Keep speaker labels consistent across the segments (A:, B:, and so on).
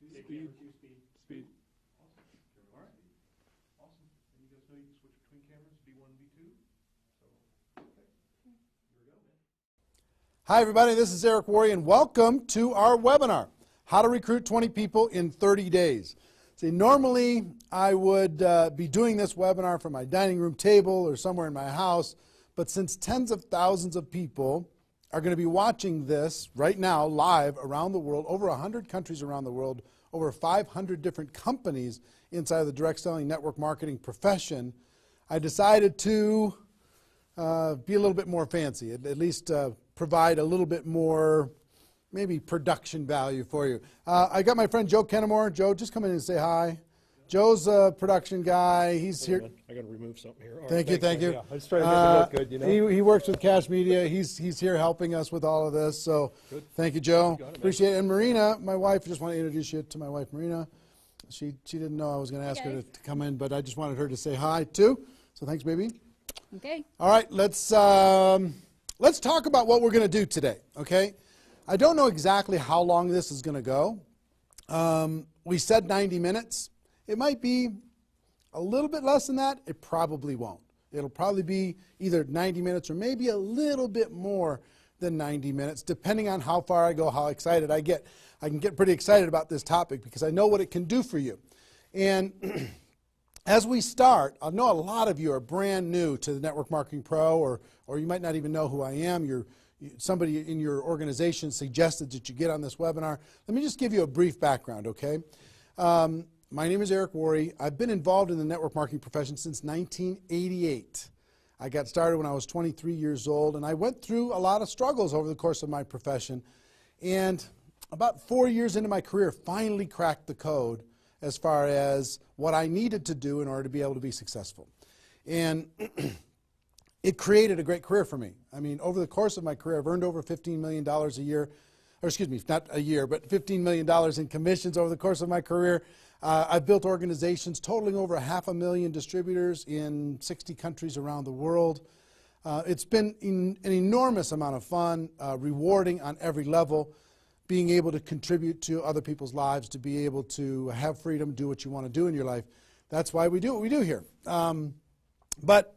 A: Speed. Speed.
B: Awesome. All right. Awesome. And you guys know you can switch between cameras, V1 and V2. So, okay. Here we go, man.
A: Hi, everybody. This is Eric Worre, and welcome to our webinar, How to Recruit 20 People in 30 Days. See, normally I would be doing this webinar from my dining room table or somewhere in my house, but since tens of thousands of people are going to be watching this right now live around the world, over 100 countries around the world, over 500 different companies inside of the direct selling network marketing profession, I decided to be a little bit more fancy, at least provide a little bit more maybe production value for you. I got my friend Joe Kennemore. Joe, just come in and say hi. Joe's a production guy. He's here.
C: I got to remove something here.
A: Thank you.
C: Yeah, I just trying to make it look good, you know.
A: He works with Cash Media. He's here helping us with all of this. So
C: Good.
A: Thank you, Joe.
C: You got it,
A: Appreciate it. And Marina, my wife, just want to introduce you to my wife, Marina. She didn't know I was going to ask her to come in, but I just wanted her to say hi too. So thanks, baby.
D: Okay.
A: All right, let's talk about what we're going to do today. Okay, I don't know exactly how long this is going to go. We said 90 minutes. It might be a little bit less than that. It probably won't. It'll probably be either 90 minutes or maybe a little bit more than 90 minutes, depending on how far I go, how excited I get. I can get pretty excited about this topic because I know what it can do for you. And as we start, I know a lot of you are brand new to the Network Marketing Pro, or you might not even know who I am. Somebody in your organization suggested that you get on this webinar. Let me just give you a brief background, okay? My name is Eric Worre. I've been involved in the network marketing profession since 1988. I got started when I was 23 years old, and I went through a lot of struggles over the course of my profession. And about 4 years into my career, finally cracked the code as far as what I needed to do in order to be able to be successful. And it created a great career for me. I mean, over the course of my career, I've earned over $15 million a year, or excuse me, not a year, but $15 million in commissions over the course of my career. I've built organizations totaling over 500,000 distributors in 60 countries around the world. It's been an enormous amount of fun, rewarding on every level, being able to contribute to other people's lives, to be able to have freedom, do what you want to do in your life. That's why we do what we do here. But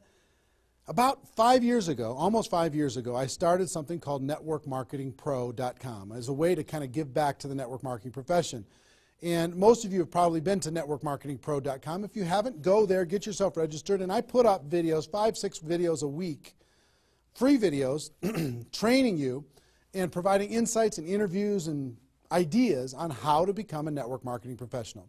A: about 5 years ago, almost 5 years ago, I started something called networkmarketingpro.com as a way to kind of give back to the network marketing profession. And most of you have probably been to networkmarketingpro.com. If you haven't, go there, get yourself registered, and I put up videos, 5-6 videos a week, free videos, training you and providing insights and interviews and ideas on how to become a network marketing professional.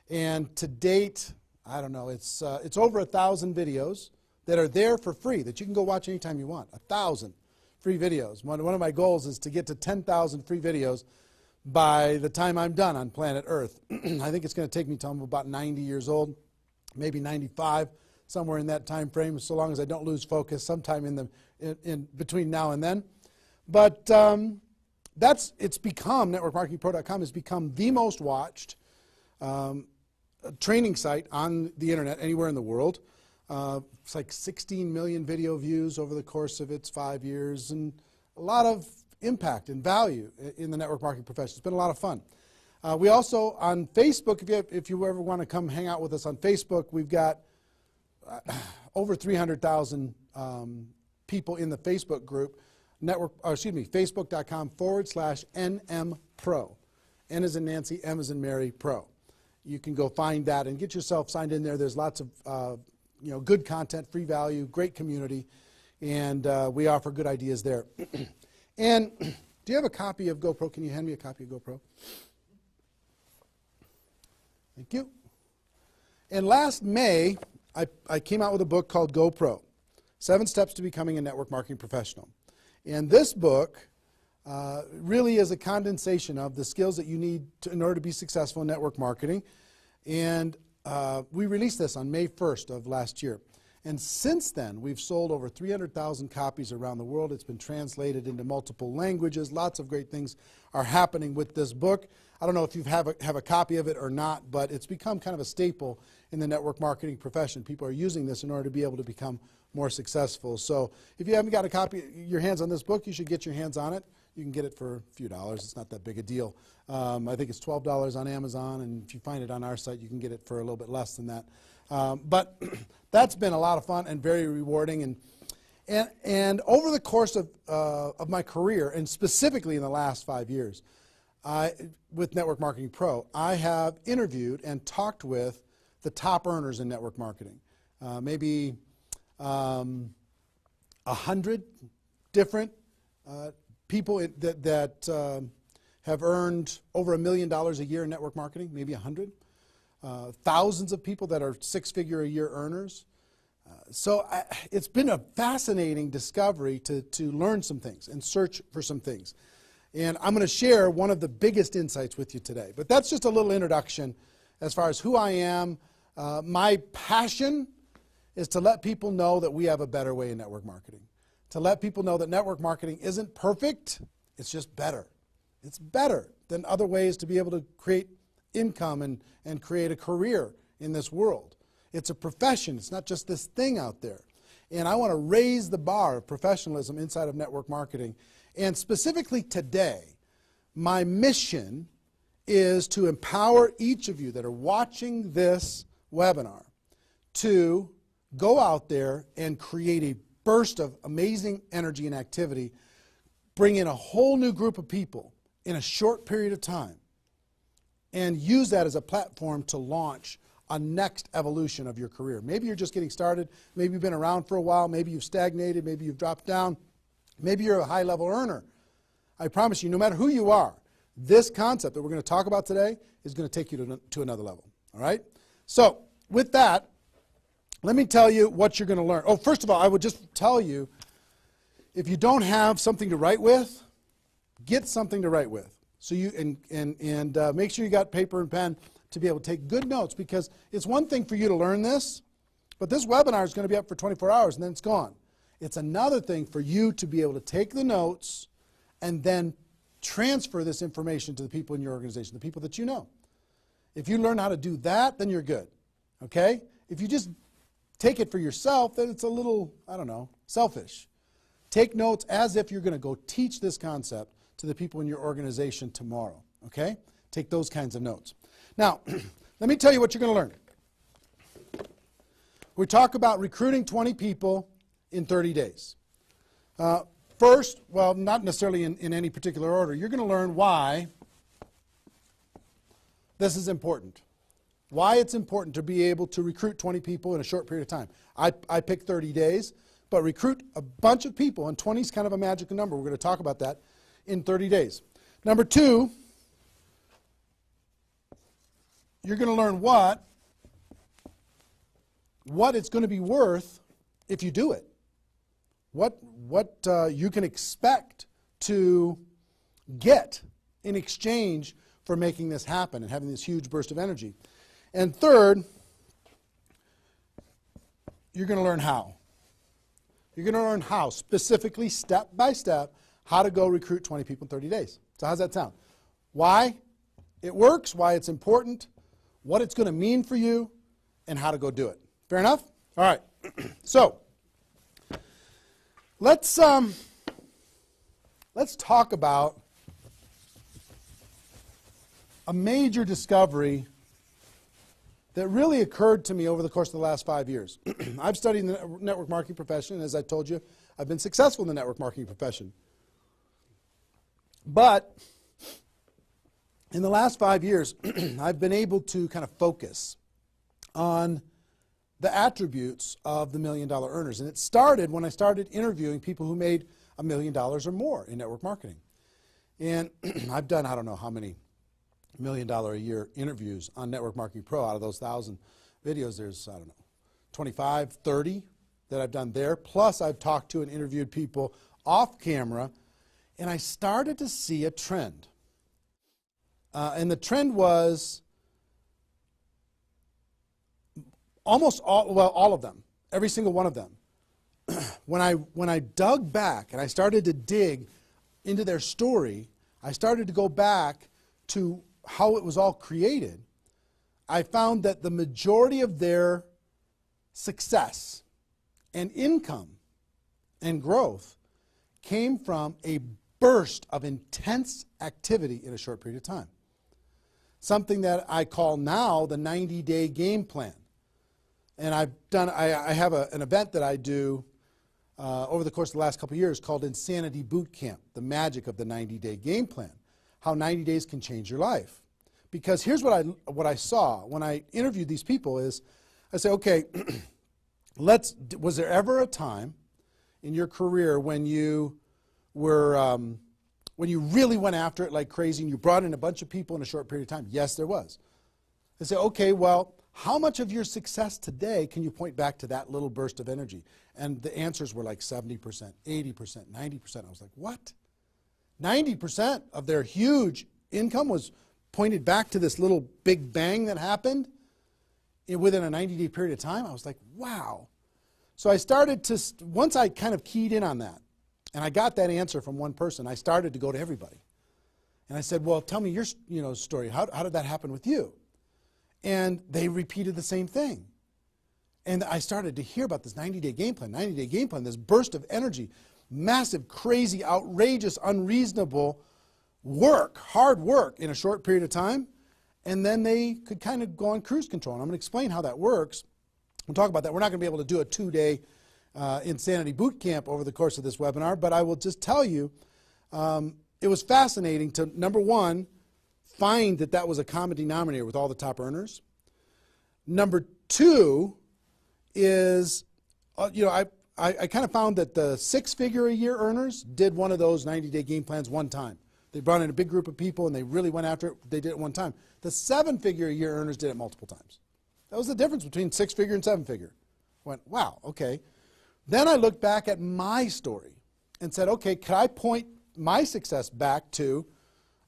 A: And to date, I don't know, it's over 1,000 videos that are there for free that you can go watch anytime you want. 1,000 free videos. One of my goals is to get to 10,000 free videos by the time I'm done on planet Earth. I think it's going to take me till I'm about 90 years old, maybe 95, somewhere in that time frame, so long as I don't lose focus sometime in between now and then. But it's become, networkmarketingpro.com has become the most watched training site on the internet anywhere in the world. It's like 16 million video views over the course of its 5 years, and a lot of impact and value in the network marketing profession. It's been a lot of fun. We also, on Facebook, if you ever want to come hang out with us on Facebook, we've got over 300,000 people in the Facebook group, facebook.com/NMPro. N as in Nancy, M as in Mary, Pro. You can go find that and get yourself signed in there. There's lots of good content, free value, great community, and we offer good ideas there. And do you have a copy of GoPro? Can you hand me a copy of GoPro? Thank you. And last May, I came out with a book called GoPro, 7 Steps to Becoming a Network Marketing Professional. And this book really is a condensation of the skills that you need in order to be successful in network marketing. And we released this on May 1st of last year. And since then, we've sold over 300,000 copies around the world. It's been translated into multiple languages. Lots of great things are happening with this book. I don't know if you have a copy of it or not, but it's become kind of a staple in the network marketing profession. People are using this in order to be able to become more successful. So if you haven't got a copy, your hands on this book, you should get your hands on it. You can get it for a few dollars. It's not that big a deal. I think it's $12 on Amazon, and if you find it on our site, you can get it for a little bit less than that. But that's been a lot of fun and very rewarding. And over the course of my career, and specifically in the last 5 years, with Network Marketing Pro, I have interviewed and talked with the top earners in network marketing. Maybe 100 different people that have earned over $1 million a year in network marketing, maybe 100. Thousands of people that are six-figure a year earners. So it's been a fascinating discovery to learn some things and search for some things. And I'm going to share one of the biggest insights with you today. But that's just a little introduction as far as who I am. My passion is to let people know that we have a better way in network marketing. To let people know that network marketing isn't perfect, it's just better. It's better than other ways to be able to create income and create a career in this world. It's a profession. It's not just this thing out there. And I want to raise the bar of professionalism inside of network marketing. And specifically today, my mission is to empower each of you that are watching this webinar to go out there and create a burst of amazing energy and activity, bring in a whole new group of people in a short period of time, and use that as a platform to launch a next evolution of your career. Maybe you're just getting started. Maybe you've been around for a while. Maybe you've stagnated. Maybe you've dropped down. Maybe you're a high-level earner. I promise you, no matter who you are, this concept that we're going to talk about today is going to take you to another level. All right? So with that, let me tell you what you're going to learn. Oh, first of all, I would just tell you, if you don't have something to write with, get something to write with. So you and make sure you got paper and pen to be able to take good notes, because it's one thing for you to learn this, but this webinar is going to be up for 24 hours and then it's gone. It's another thing for you to be able to take the notes and then transfer this information to the people in your organization, the people that you know. If you learn how to do that, then you're good. Okay? If you just take it for yourself, then it's a little, I don't know, selfish. Take notes as if you're going to go teach this concept to the people in your organization tomorrow. Okay? Take those kinds of notes. Now, let me tell you what you're going to learn. We talk about recruiting 20 people in 30 days. First, well, not necessarily in any particular order, you're going to learn why this is important. Why it's important to be able to recruit 20 people in a short period of time. I picked 30 days, but recruit a bunch of people, and 20 is kind of a magical number. We're going to talk about that in 30 days. Number two, you're going to learn what it's going to be worth if you do it. What you can expect to get in exchange for making this happen and having this huge burst of energy. And third, you're going to learn how. You're going to learn how, specifically, step by step, how to go recruit 20 people in 30 days. So how's that sound? Why it works, why it's important, what it's going to mean for you, and how to go do it. Fair enough? All right. So let's talk about a major discovery that really occurred to me over the course of the last 5 years. I've studied the network marketing profession, and as I told you, I've been successful in the network marketing profession. But in the last 5 years, I've been able to kind of focus on the attributes of the $1 million earners. And it started when I started interviewing people who made $1 million or more in network marketing. And I've done, I don't know how many $1 million a year interviews on Network Marketing Pro. Out of those 1,000 videos, there's, I don't know, 25, 30 that I've done there. Plus, I've talked to and interviewed people off camera, and I started to see a trend. And the trend was almost all of them, every single one of them. When I dug back and I started to dig into their story, I started to go back to how it was all created. I found that the majority of their success and income and growth came from a burst of intense activity in a short period of time. Something that I call now the 90-day game plan. And I have an event that I do over the course of the last couple of years called Insanity Boot Camp, the magic of the 90-day game plan, how 90 days can change your life. Because here's what I saw when I interviewed these people is, I say, okay, was there ever a time in your career when you were, when you really went after it like crazy and you brought in a bunch of people in a short period of time? Yes, there was. I say, okay, well, how much of your success today can you point back to that little burst of energy? And the answers were like 70%, 80%, 90%. I was like, what? 90% of their huge income was pointed back to this little big bang that happened within a 90-day period of time? I was like, wow. So I started to, once I kind of keyed in on that, and I got that answer from one person, I started to go to everybody. And I said, well, tell me your story. How did that happen with you? And they repeated the same thing. And I started to hear about this 90-day game plan, this burst of energy, massive, crazy, outrageous, unreasonable work, hard work in a short period of time. And then they could kind of go on cruise control. And I'm going to explain how that works. We'll talk about that. We're not going to be able to do a 2-day Insanity Boot Camp over the course of this webinar, but I will just tell you, it was fascinating to, number one, find that was a common denominator with all the top earners. Number two is, I kind of found that the 6-figure-a-year earners did one of those 90-day game plans one time. They brought in a big group of people and they really went after it. They did it one time. The 7-figure-a-year earners did it multiple times. That was the difference between 6-figure and 7-figure. Went, wow, okay. Then I looked back at my story and said, okay, could I point my success back to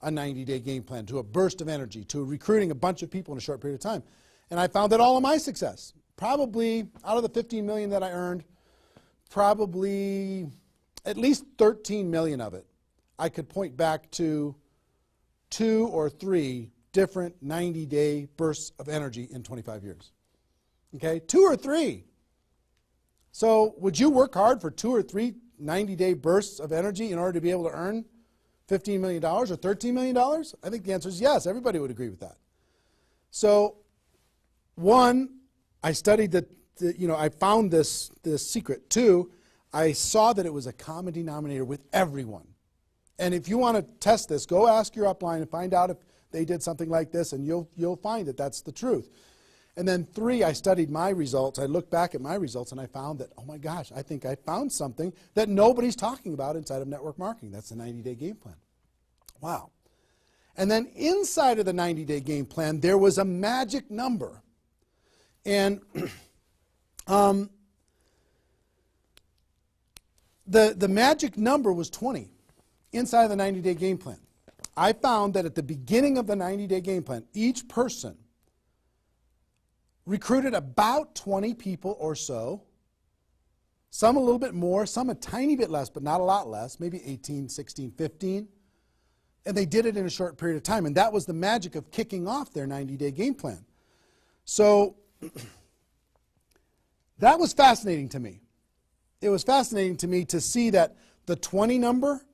A: a 90-day game plan, to a burst of energy, to recruiting a bunch of people in a short period of time? And I found that all of my success, probably out of the $15 million that I earned, probably at least 13 million of it, I could point back to 2 or 3 different 90-day bursts of energy in 25 years. Okay, 2 or 3. So would you work hard for 2 or 3 90-day bursts of energy in order to be able to earn $15 million or $13 million? I think the answer is yes. Everybody would agree with that. So, one, I studied I found this secret. 2, I saw that it was a common denominator with everyone. And if you want to test this, go ask your upline and find out if they did something like this, and you'll find that that's the truth. And then 3, I studied my results. I looked back at my results and I found that, oh my gosh, I think I found something that nobody's talking about inside of network marketing. That's the 90-day game plan. Wow. And then inside of the 90-day game plan, there was a magic number. And the magic number was 20 inside of the 90-day game plan. I found that at the beginning of the 90-day game plan, each person recruited about 20 people or so, some a little bit more, some a tiny bit less, but not a lot less, maybe 18, 16, 15. And they did it in a short period of time. And that was the magic of kicking off their 90-day game plan. So that was fascinating to me. It was fascinating to me to see that the 20 number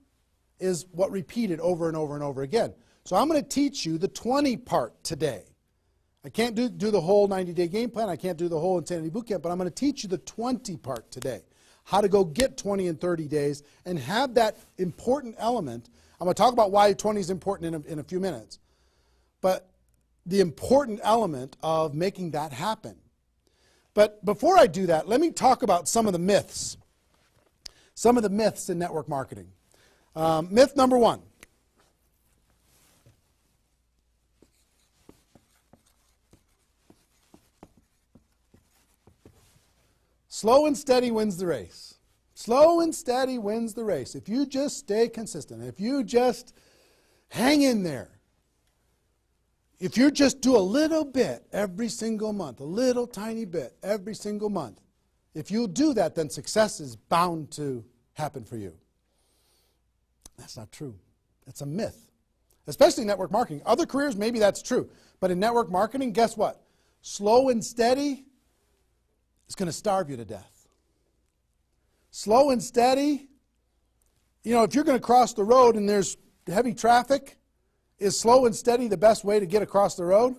A: is what repeated over and over and over again. So I'm going to teach you the 20 part today. I can't do the whole 90-day game plan. I can't do the whole Insanity Bootcamp, but I'm going to teach you the 20 part today. How to go get 20 in 30 days and have that important element. I'm going to talk about why 20 is important in a few minutes. But the important element of making that happen. But before I do that, let me talk about some of the myths. Some of the myths in network marketing. Myth number 1. Slow and steady wins the race. Slow and steady wins the race. If you just stay consistent, if you just hang in there, if you just do a little bit every single month, a little tiny bit every single month, if you do that, then success is bound to happen for you. That's not true. It's a myth, especially in network marketing. Other careers, maybe that's true. But in network marketing, guess what? Slow and steady is going to starve you to death. Slow and steady you know, if you're going to cross the road and there's heavy traffic, is slow and steady the best way to get across the road?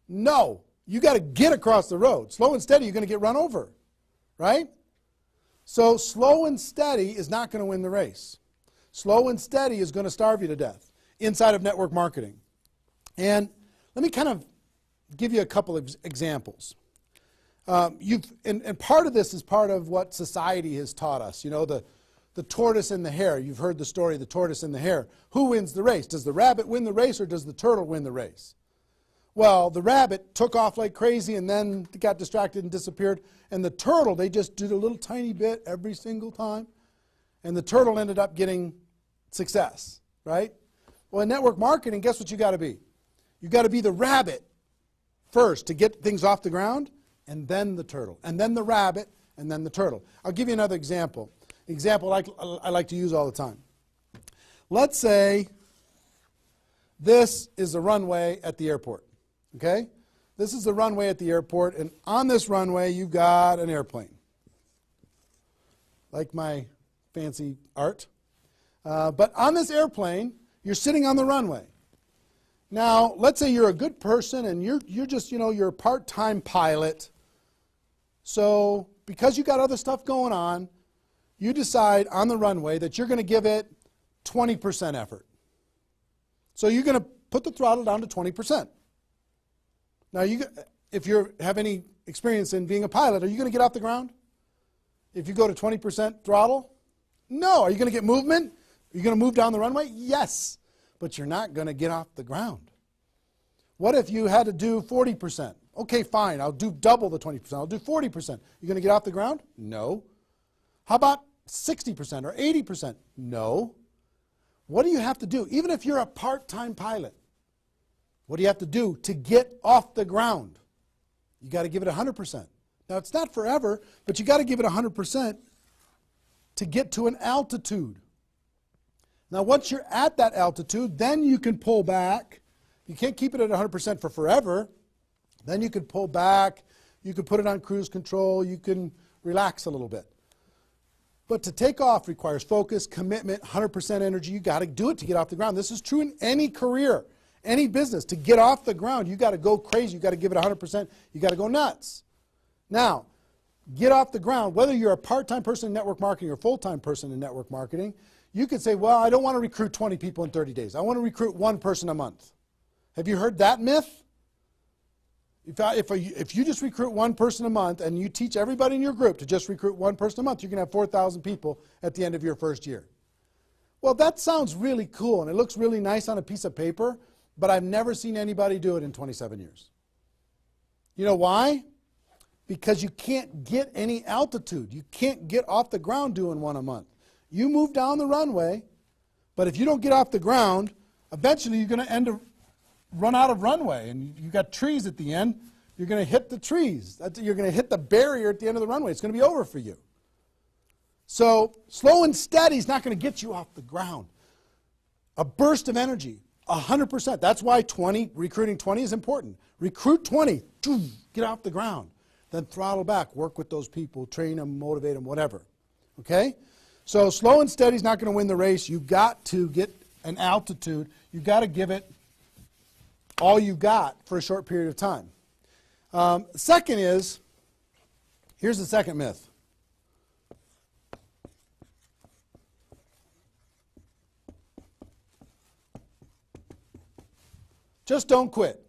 A: No. You got to get across the road. Slow and steady, you're going to get run over, right? So slow and steady is not going to win the race. Slow and steady is going to starve you to death inside of network marketing. And let me kind of give you a couple of examples. And part of this is part of what society has taught us. You know, the tortoise and the hare. You've heard the story of the tortoise and the hare. Who wins the race? Does the rabbit win the race or does the turtle win the race? Well, the rabbit took off like crazy and then got distracted and disappeared. And the turtle, they just did a little tiny bit every single time. And the turtle ended up getting success, right? Well, in network marketing, guess what you got to be? You got to be the rabbit first to get things off the ground, and then the turtle, and then the rabbit, and then the turtle. I'll give you another example. Example I like to use all the time. Let's say this is the runway at the airport, okay? This is the runway at the airport, and on this runway you've got an airplane. Like my fancy art. But on this airplane, you're sitting on the runway. Now, let's say you're a good person and you're just, you know, you're a part-time pilot. So because you got other stuff going on, you decide on the runway that you're going to give it 20% effort. So you're going to put the throttle down to 20%. Now, if you have any experience in being a pilot, are you going to get off the ground? If you go to 20% throttle? No. Are you going to get movement? Are you going to move down the runway? Yes. But you're not going to get off the ground. What if you had to do 40%? Okay, fine. I'll do double the 20%. I'll do 40%. You going to get off the ground? No. How about 60% or 80%? No. What do you have to do? Even if you're a part-time pilot, what do you have to do to get off the ground? You got to give it 100%. Now, it's not forever, but you got to give it 100% to get to an altitude. Now, once you're at that altitude, then you can pull back. You can't keep it at 100% for forever. Then you can pull back. You can put it on cruise control. You can relax a little bit. But to take off requires focus, commitment, 100% energy. You got to do it to get off the ground. This is true in any career, any business. To get off the ground, you got to go crazy. You got to give it 100%. You got to go nuts. Now, get off the ground. Whether you're a part-time person in network marketing or a full-time person in network marketing, you could say, well, I don't want to recruit 20 people in 30 days. I want to recruit one person a month. Have you heard that myth? If you just recruit one person a month and you teach everybody in your group to just recruit one person a month, you can have 4,000 people at the end of your first year. Well, that sounds really cool and it looks really nice on a piece of paper, but I've never seen anybody do it in 27 years. You know why? Because you can't get any altitude. You can't get off the ground doing one a month. You move down the runway, but if you don't get off the ground, eventually you're going to run out of runway, and you've got trees at the end. You're going to hit the trees. You're going to hit the barrier at the end of the runway. It's going to be over for you. So slow and steady is not going to get you off the ground. A burst of energy, 100%. That's why recruiting 20 is important. Recruit 20, get off the ground. Then throttle back, work with those people, train them, motivate them, whatever. Okay? So slow and steady is not going to win the race. You've got to get an altitude. You've got to give it all you got for a short period of time. Second is, here's the second myth. Just don't quit.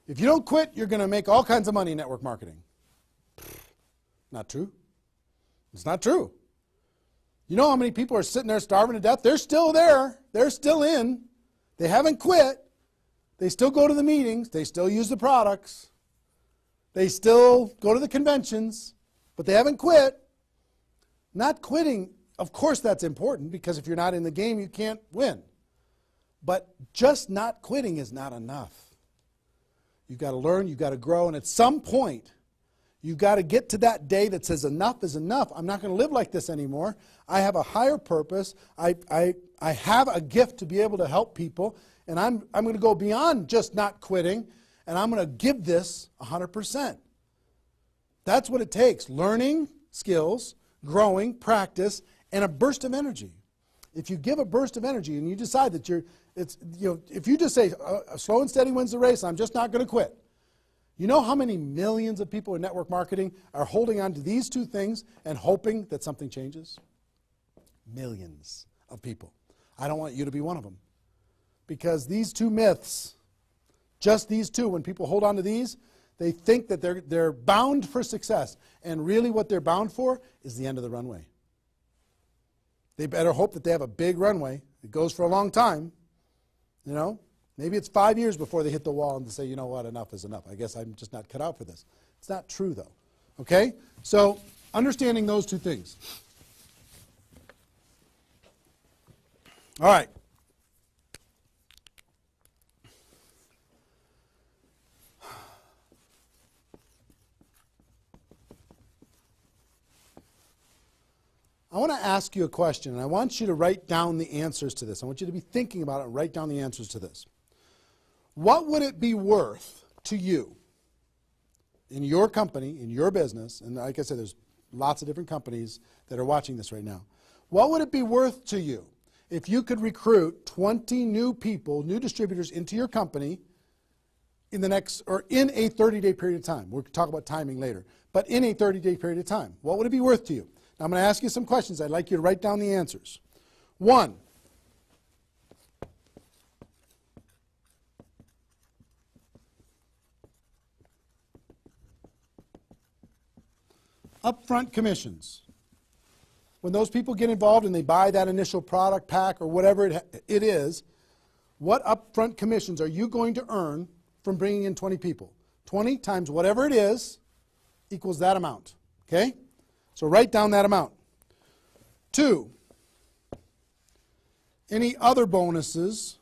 A: If you don't quit, you're going to make all kinds of money in network marketing. Not true. It's not true. You know how many people are sitting there starving to death? They're still there. They're still in. They haven't quit. They still go to the meetings. They still use the products. They still go to the conventions, but they haven't quit. Not quitting, of course that's important, because if you're not in the game, you can't win. But just not quitting is not enough. You've got to learn, you've got to grow, and at some point, you've got to get to that day that says enough is enough. I'm not going to live like this anymore. I have a higher purpose. I have a gift to be able to help people, and I'm going to go beyond just not quitting, and I'm going to give this 100%. That's what it takes. Learning skills, growing, practice, and a burst of energy. If you give a burst of energy and you decide that if you just say, slow and steady wins the race, I'm just not going to quit. You know how many millions of people in network marketing are holding on to these two things and hoping that something changes? Millions of people. I don't want you to be one of them. Because these two myths, just these two, when people hold on to these, they think that they're bound for success. And really what they're bound for is the end of the runway. They better hope that they have a big runway. It goes for a long time. You know, maybe it's 5 years before they hit the wall and they say, you know what, enough is enough. I guess I'm just not cut out for this. It's not true, though. Okay? So understanding those two things. All right. I want to ask you a question, and I want you to write down the answers to this. I want you to be thinking about it and write down the answers to this. What would it be worth to you in your company, in your business, and like I said, there's lots of different companies that are watching this right now. What would it be worth to you if you could recruit 20 new people, new distributors into your company in a 30-day period of time? We'll talk about timing later, but in a 30-day period of time. What would it be worth to you? I'm going to ask you some questions. I'd like you to write down the answers. 1, upfront commissions. When those people get involved and they buy that initial product pack or whatever it is, what upfront commissions are you going to earn from bringing in 20 people? 20 times whatever it is equals that amount. Okay? So write down that amount. 2, any other bonuses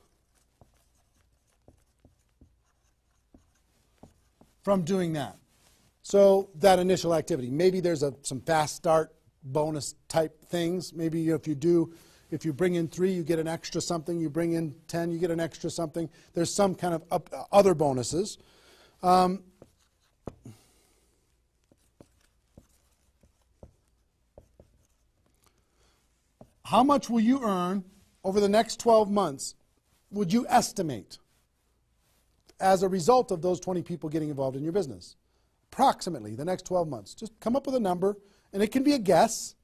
A: from doing that? So that initial activity. Maybe there's some fast start bonus type things. Maybe if you bring in 3, you get an extra something. You bring in 10, you get an extra something. There's some kind of other bonuses. How much will you earn over the next 12 months, would you estimate, as a result of those 20 people getting involved in your business? Approximately the next 12 months. Just come up with a number, and it can be a guess,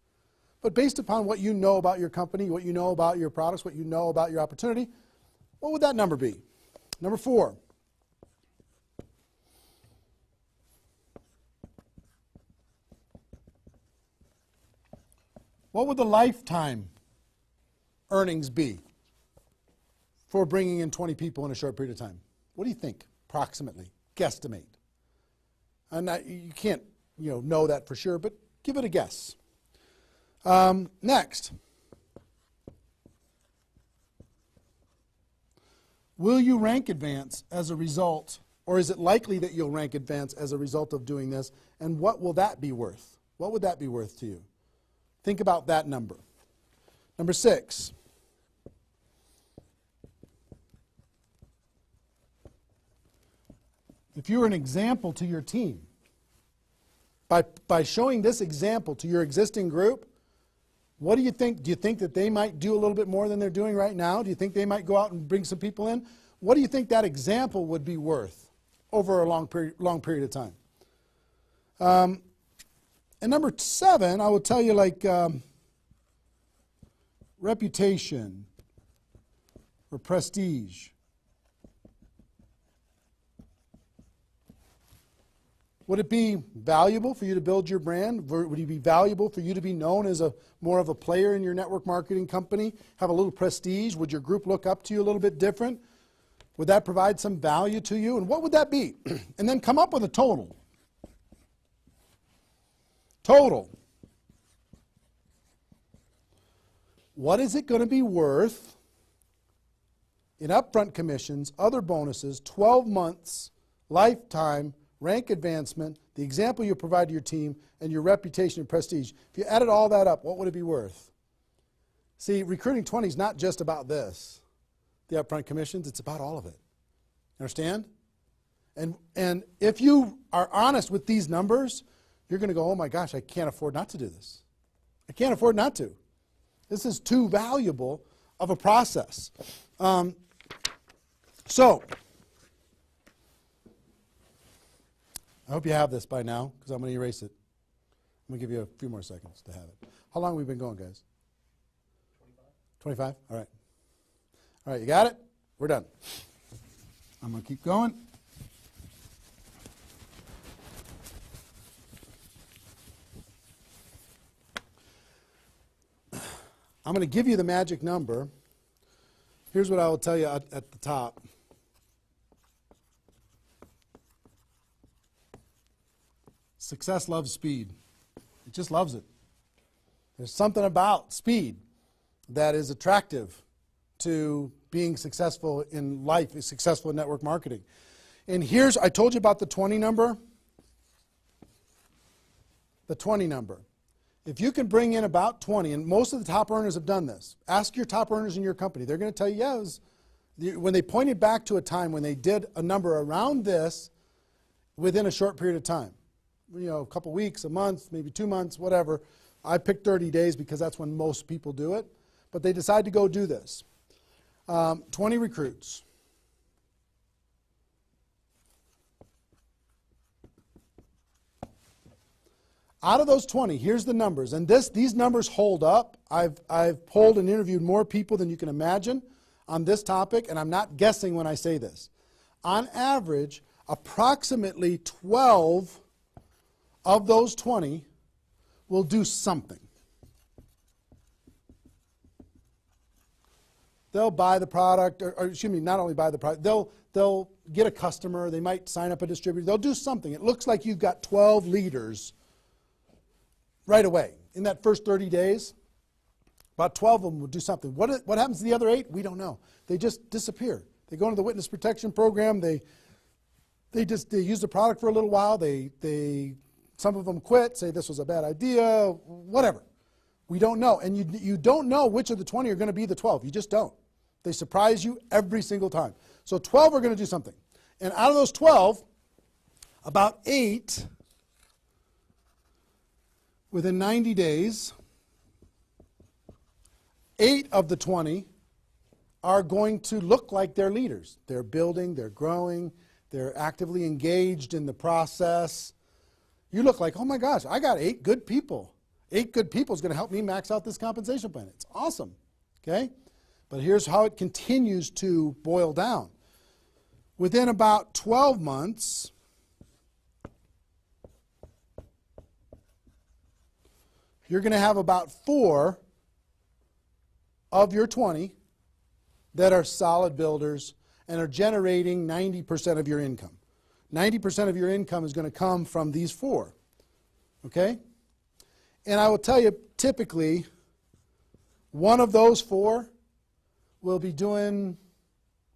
A: but based upon what you know about your company, what you know about your products, what you know about your opportunity, what would that number be? Number 4. What would the lifetime earnings be for bringing in 20 people in a short period of time? What do you think, approximately? Guesstimate. And you can't know that for sure, but give it a guess. Next. Will you rank advance as a result, or is it likely that you'll rank advance as a result of doing this? And what will that be worth? What would that be worth to you? Think about that number. Number 6. If you were an example to your team, by showing this example to your existing group, what do you think? Do you think that they might do a little bit more than they're doing right now? Do you think they might go out and bring some people in? What do you think that example would be worth over a long period of time? And number 7, I will tell you, like reputation or prestige. Would it be valuable for you to build your brand? Would it be valuable for you to be known as more of a player in your network marketing company? Have a little prestige? Would your group look up to you a little bit different? Would that provide some value to you? And what would that be? And then come up with a total. Total. What is it going to be worth in upfront commissions, other bonuses, 12 months, lifetime, rank advancement, the example you provide to your team, and your reputation and prestige? If you added all that up, what would it be worth? See, recruiting 20 is not just about this, the upfront commissions. It's about all of it. Understand? And if you are honest with these numbers, you're going to go, oh my gosh, I can't afford not to do this. I can't afford not to. This is too valuable of a process. So, I hope you have this by now, because I'm going to erase it. I'm going to give you a few more seconds to have it. How long have we been going, guys? 25? All right. All right, you got it? We're done. I'm going to keep going. I'm going to give you the magic number. Here's what I will tell you at the top. Success loves speed. It just loves it. There's something about speed that is attractive to being successful in life, successful in network marketing. And here's, I told you about the 20 number. The 20 number. If you can bring in about 20, and most of the top earners have done this. Ask your top earners in your company. They're going to tell you, yeah, it was, when they pointed back to a time when they did a number around this within a short period of time. You know, a couple weeks, a month, maybe 2 months, whatever. I picked 30 days because that's when most people do it. But they decide to go do this. 20 recruits. Out of those 20, here's the numbers. And these numbers hold up. I've polled and interviewed more people than you can imagine on this topic, and I'm not guessing when I say this. On average, approximately 12 of those 20 will do something. They'll buy the product, or excuse me, not only buy the product, they'll get a customer, they might sign up a distributor, they'll do something. It looks like you've got 12 leaders right away. In that first 30 days, about 12 of them will do something. What happens to the other 8? We don't know. They just disappear. They go into the witness protection program, they use the product for a little while, some of them quit, say this was a bad idea, whatever. We don't know. And you don't know which of the 20 are going to be the 12. You just don't. They surprise you every single time. So 12 are going to do something. And out of those 12, about 8, within 90 days, 8 of the 20 are going to look like they're leaders. They're building, they're growing, they're actively engaged in the process. You look like, oh my gosh, I got 8 good people. 8 good people is going to help me max out this compensation plan. It's awesome, okay? But here's how it continues to boil down. Within about 12 months, you're going to have about 4 of your 20 that are solid builders and are generating 90% of your income. 90% of your income is going to come from these 4, okay? And I will tell you, typically, one of those 4 will be doing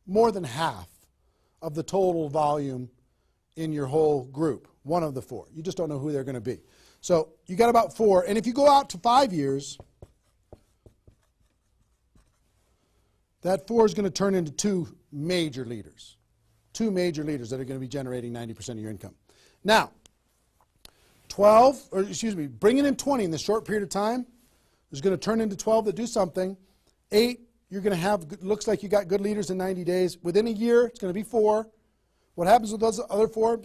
A: more than half of the total volume in your whole group. One of the 4. You just don't know who they're going to be. So you got about 4. And if you go out to 5 years, that 4 is going to turn into 2 major leaders. 2 major leaders that are going to be generating 90% of your income. Now, bringing in 20 in this short period of time is going to turn into 12 that do something. 8, you're going to have, looks like you got good leaders in 90 days. Within a year, it's going to be 4. What happens with those other 4?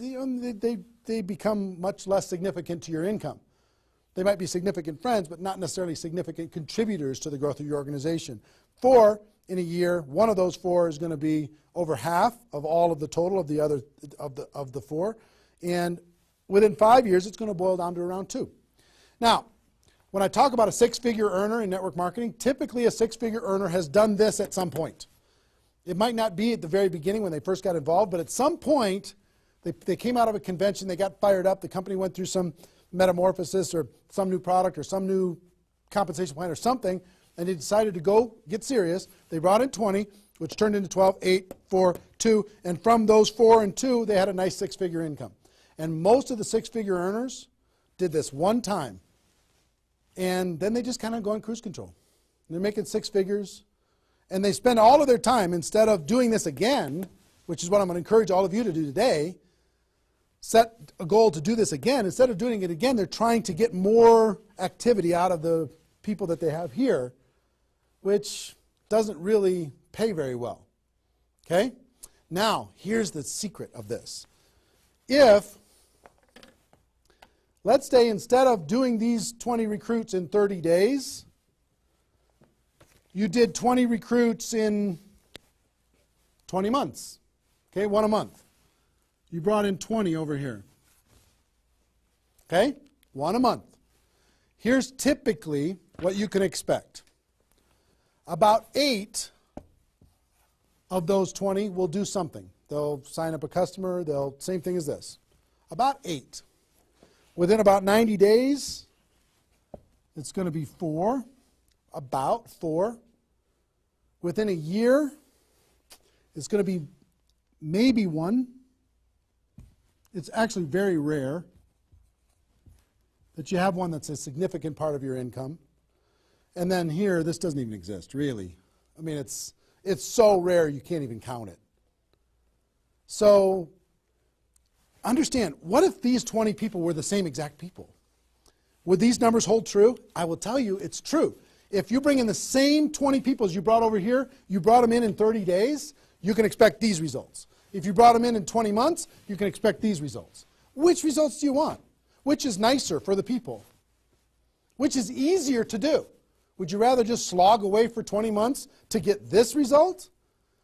A: They become much less significant to your income. They might be significant friends, but not necessarily significant contributors to the growth of your organization. 4 in a year, one of those 4 is going to be over half of all of the total of the other of the 4, and within 5 years, it's going to boil down to around 2. Now, when I talk about a 6-figure earner in network marketing, typically a 6-figure earner has done this at some point. It might not be at the very beginning when they first got involved, but at some point, they came out of a convention, they got fired up, the company went through some metamorphosis or some new product or some new compensation plan or something, and they decided to go get serious. They brought in 20, which turned into 12, 8, 4, 2, and from those 4 and 2, they had a nice 6-figure income. And most of the 6-figure earners did this one time, and then they just kind of go in cruise control. And they're making 6 figures, and they spend all of their time, instead of doing this again, which is what I'm going to encourage all of you to do today, set a goal to do this again. Instead of doing it again, they're trying to get more activity out of the people that they have here which doesn't really pay very well. Okay? Now, here's the secret of this. If, let's say instead of doing these 20 recruits in 30 days, you did 20 recruits in 20 months. Okay, one a month. You brought in 20 over here. Okay, one a month. Here's typically what you can expect. About 8 of those 20 will do something. They'll sign up a customer. Same thing as this. About 8. Within about 90 days, it's going to be 4. About 4. Within a year, it's going to be maybe 1. It's actually very rare that you have one that's a significant part of your income. And then here, this doesn't even exist, really. I mean, it's so rare you can't even count it. So understand, what if these 20 people were the same exact people? Would these numbers hold true? I will tell you it's true. If you bring in the same 20 people as you brought over here, you brought them in 30 days, you can expect these results. If you brought them in 20 months, you can expect these results. Which results do you want? Which is nicer for the people? Which is easier to do? Would you rather just slog away for 20 months to get this result?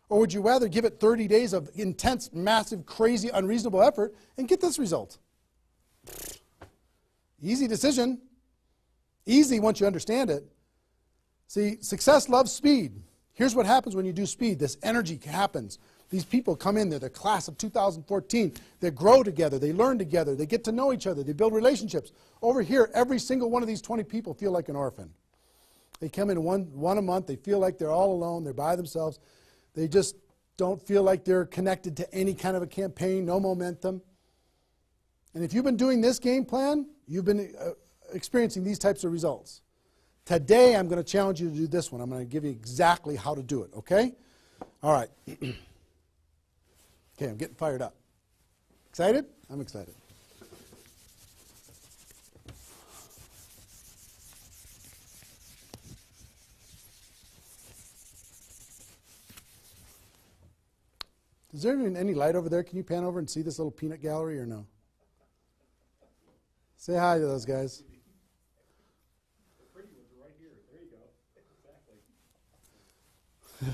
A: Or would you rather give it 30 days of intense, massive, crazy, unreasonable effort and get this result? Easy decision. Easy once you understand it. See, success loves speed. Here's what happens when you do speed. This energy happens. These people come in, they're the class of 2014. They grow together, they learn together, they get to know each other, they build relationships. Over here, every single one of these 20 people feel like an orphan. They come in one a month, they feel like they're all alone, they're by themselves. They just don't feel like they're connected to any kind of a campaign, no momentum. And if you've been doing this game plan, you've been experiencing these types of results. Today, I'm going to challenge you to do this one. I'm going to give you exactly how to do it, okay? All right. Okay, I'm getting fired up. Excited? I'm excited. Is there even any light over there? Can you pan over and see this little peanut gallery or no? Say hi to those guys.
B: The pretty ones are right here. There you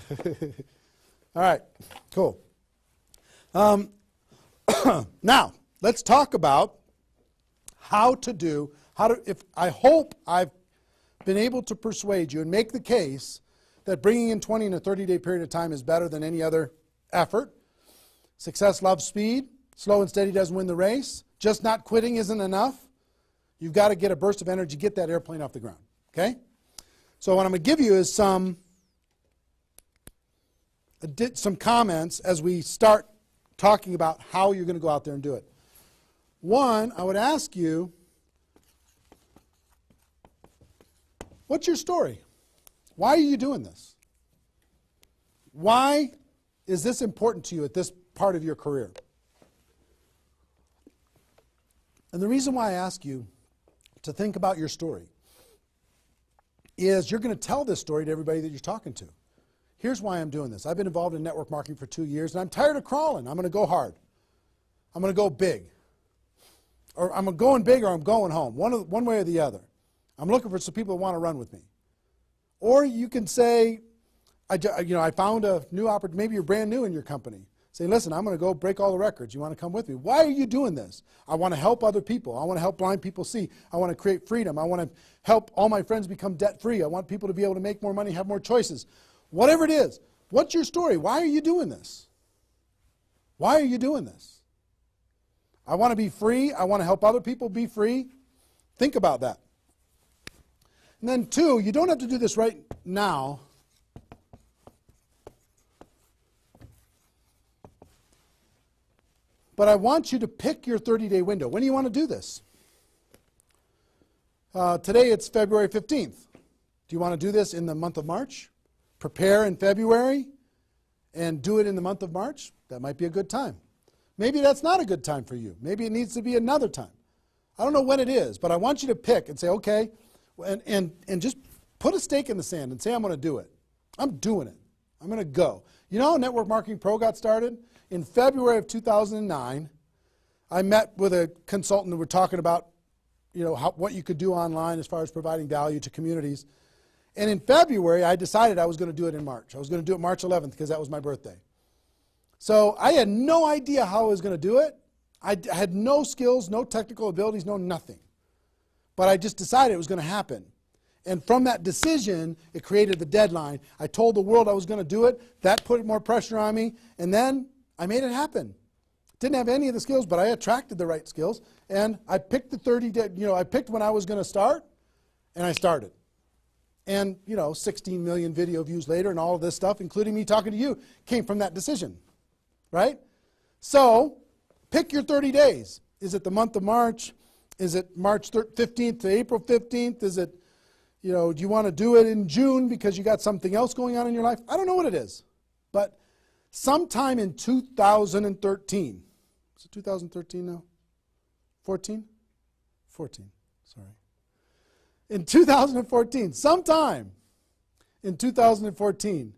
B: go. Exactly.
A: All right, cool. Now, let's talk about I hope I've been able to persuade you and make the case that bringing in 20 in a 30-day period of time is better than any other effort. Success loves speed. Slow and steady doesn't win the race. Just not quitting isn't enough. You've got to get a burst of energy, get that airplane off the ground, okay? So what I'm going to give you is some comments as we start talking about how you're going to go out there and do it. One, I would ask you, what's your story? Why are you doing this? Why is this important to you at this part of your career? And the reason why I ask you to think about your story is you're going to tell this story to everybody that you're talking to. Here's why I'm doing this. I've been involved in network marketing for 2 years, and I'm tired of crawling. I'm going to go hard. I'm going to go big. Or I'm going big or I'm going home, one way or the other. I'm looking for some people that want to run with me. Or you can say, I found a new opportunity. Maybe you're brand new in your company. Say, listen, I'm going to go break all the records. You want to come with me? Why are you doing this? I want to help other people. I want to help blind people see. I want to create freedom. I want to help all my friends become debt-free. I want people to be able to make more money, have more choices. Whatever it is, what's your story? Why are you doing this? Why are you doing this? I want to be free. I want to help other people be free. Think about that. And then 2, you don't have to do this right now. But I want you to pick your 30-day window. When do you want to do this? Today it's February 15th. Do you want to do this in the month of March? Prepare in February and do it in the month of March? That might be a good time. Maybe that's not a good time for you. Maybe it needs to be another time. I don't know when it is, but I want you to pick and say, okay, and just put a stake in the sand and say, I'm going to do it. I'm doing it. I'm going to go. You know how Network Marketing Pro got started? In February of 2009, I met with a consultant and we're talking about, what you could do online as far as providing value to communities. And in February, I decided I was going to do it in March. I was going to do it March 11th because that was my birthday. So I had no idea how I was going to do it. I had no skills, no technical abilities, no nothing. But I just decided it was going to happen. And from that decision, it created the deadline. I told the world I was going to do it. That put more pressure on me. And then I made it happen. Didn't have any of the skills, but I attracted the right skills. And I picked the 30 day, I picked when I was going to start, and I started. And, 16 million video views later and all of this stuff, including me talking to you, came from that decision, right? So pick your 30 days. Is it the month of March? Is it March 15th to April 15th? Is it, do you want to do it in June because you got something else going on in your life? I don't know what it is. But sometime in 2013, is it 2013 now? 14? 14, sorry. In 2014, sometime in 2014,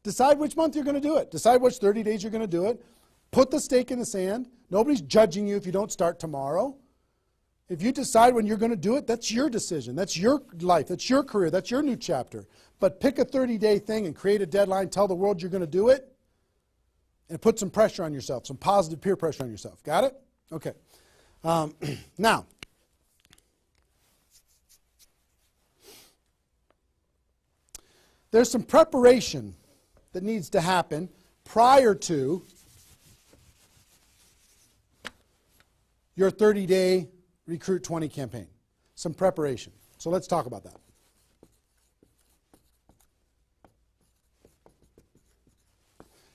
A: decide which month you're going to do it. Decide which 30 days you're going to do it. Put the stake in the sand. Nobody's judging you if you don't start tomorrow. If you decide when you're going to do it, that's your decision. That's your life. That's your career. That's your new chapter. But pick a 30-day thing and create a deadline. Tell the world you're going to do it. And put some pressure on yourself, some positive peer pressure on yourself. Got it? Okay. Now, there's some preparation that needs to happen prior to your 30-day Recruit 20 campaign. Some preparation. So let's talk about that.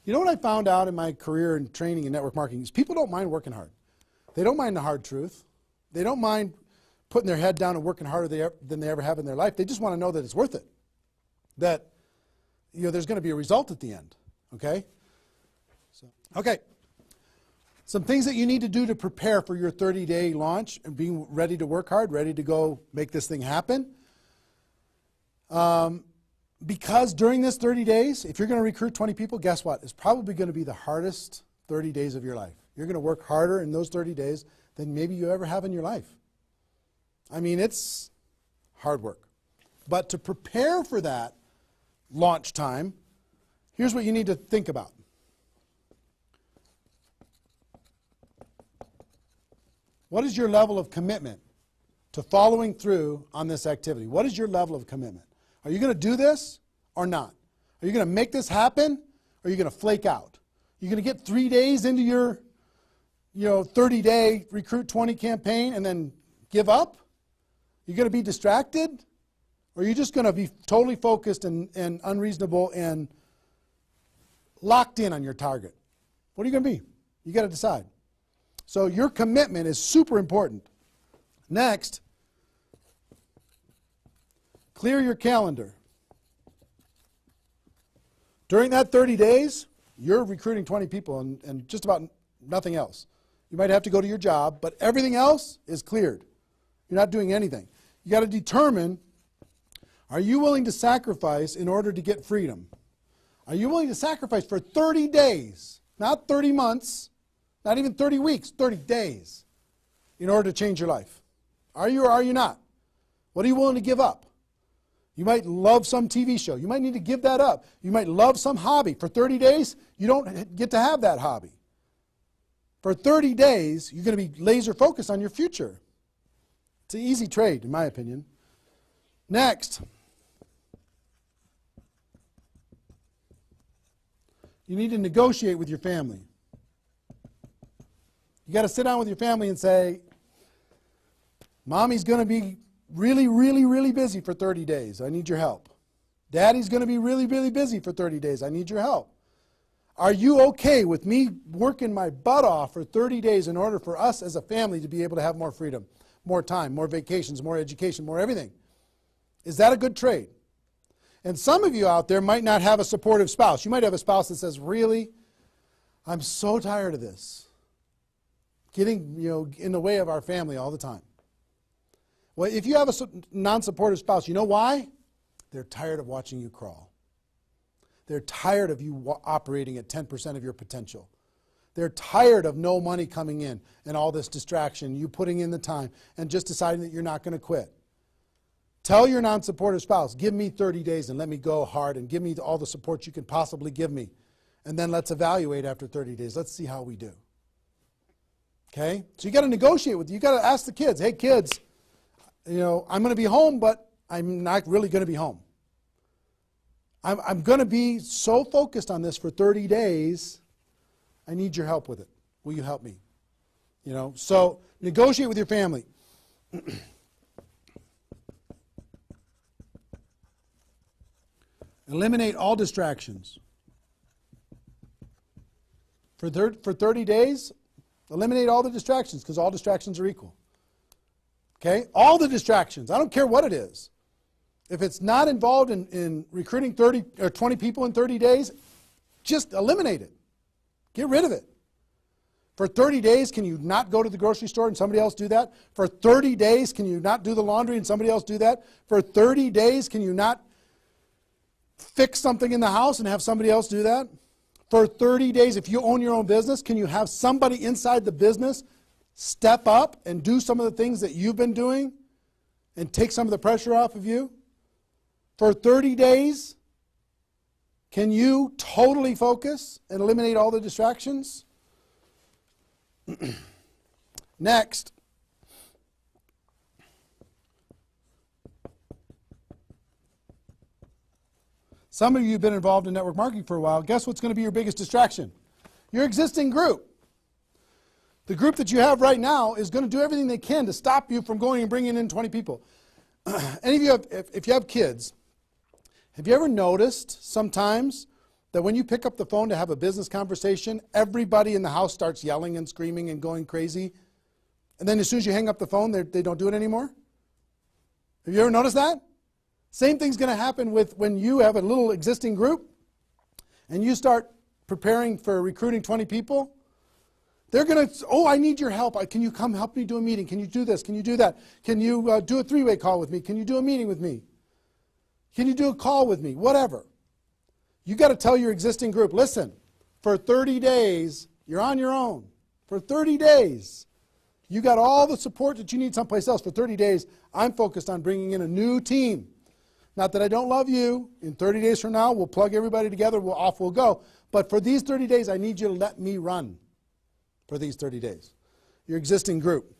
A: You know what I found out in my career in training in network marketing is people don't mind working hard. They don't mind the hard truth. They don't mind putting their head down and working harder than they ever have in their life. They just want to know that it's worth it. That there's going to be a result at the end. Okay? Okay. Some things that you need to do to prepare for your 30-day launch and being ready to work hard, ready to go make this thing happen. Because during this 30 days, if you're going to recruit 20 people, guess what? It's probably going to be the hardest 30 days of your life. You're going to work harder in those 30 days than maybe you ever have in your life. I mean, it's hard work. But to prepare for that launch time, here's what you need to think about. What is your level of commitment to following through on this activity? What is your level of commitment? Are you going to do this or not? Are you going to make this happen or are you going to flake out? Are you going to get 3 days into your 30-day Recruit 20 campaign and then give up? You're going to be distracted? Or are you just going to be totally focused and unreasonable and locked in on your target? What are you going to be? You got to decide. So your commitment is super important. Next, clear your calendar. During that 30 days, you're recruiting 20 people and just about nothing else. You might have to go to your job, but everything else is cleared. You're not doing anything. You got to determine, are you willing to sacrifice in order to get freedom? Are you willing to sacrifice for 30 days, not 30 months, not even 30 weeks, 30 days, in order to change your life? Are you or are you not? What are you willing to give up? You might love some TV show. You might need to give that up. You might love some hobby. For 30 days, you don't get to have that hobby. For 30 days, you're going to be laser focused on your future. It's an easy trade, in my opinion. Next, you need to negotiate with your family. You got to sit down with your family and say, Mommy's going to be really, really, really busy for 30 days. I need your help. Daddy's going to be really, really busy for 30 days. I need your help. Are you okay with me working my butt off for 30 days in order for us as a family to be able to have more freedom, more time, more vacations, more education, more everything? Is that a good trade? And some of you out there might not have a supportive spouse. You might have a spouse that says, really, I'm so tired of this. Getting in the way of our family all the time. Well, if you have a non-supportive spouse, you know why? They're tired of watching you crawl. They're tired of you operating at 10% of your potential. They're tired of no money coming in and all this distraction, you putting in the time and just deciding that you're not going to quit. Tell your non-supportive spouse, give me 30 days and let me go hard and give me all the support you can possibly give me. And then let's evaluate after 30 days. Let's see how we do. Okay? So you got to negotiate with, you got to ask the kids, hey kids, I'm going to be home, but I'm not really going to be home. I'm going to be so focused on this for 30 days, I need your help with it. Will you help me? So negotiate with your family. Eliminate all distractions. For 30 days, eliminate all the distractions because all distractions are equal. Okay? All the distractions. I don't care what it is. If it's not involved in recruiting 30 or 20 people in 30 days, just eliminate it. Get rid of it. For 30 days, can you not go to the grocery store and somebody else do that? For 30 days, can you not do the laundry and somebody else do that? For 30 days, can you not fix something in the house and have somebody else do that? For 30 days, if you own your own business, can you have somebody inside the business step up and do some of the things that you've been doing and take some of the pressure off of you? For 30 days, can you totally focus and eliminate all the distractions? Next. Some of you have been involved in network marketing for a while. Guess what's going to be your biggest distraction? Your existing group. The group that you have right now is going to do everything they can to stop you from going and bringing in 20 people. Any of you if you have kids, have you ever noticed sometimes that when you pick up the phone to have a business conversation, everybody in the house starts yelling and screaming and going crazy? And then as soon as you hang up the phone, they don't do it anymore? Have you ever noticed that? Same thing's going to happen with when you have a little existing group and you start preparing for recruiting 20 people. They're going to, I need your help. Can you come help me do a meeting? Can you do this? Can you do that? Can you do a three-way call with me? Can you do a meeting with me? Can you do a call with me? Whatever. You got to tell your existing group, listen, for 30 days, you're on your own. For 30 days, you got all the support that you need someplace else. For 30 days, I'm focused on bringing in a new team. Not that I don't love you. In 30 days from now, we'll plug everybody together, off we'll go. But for these 30 days, I need you to let me run for these 30 days. Your existing group.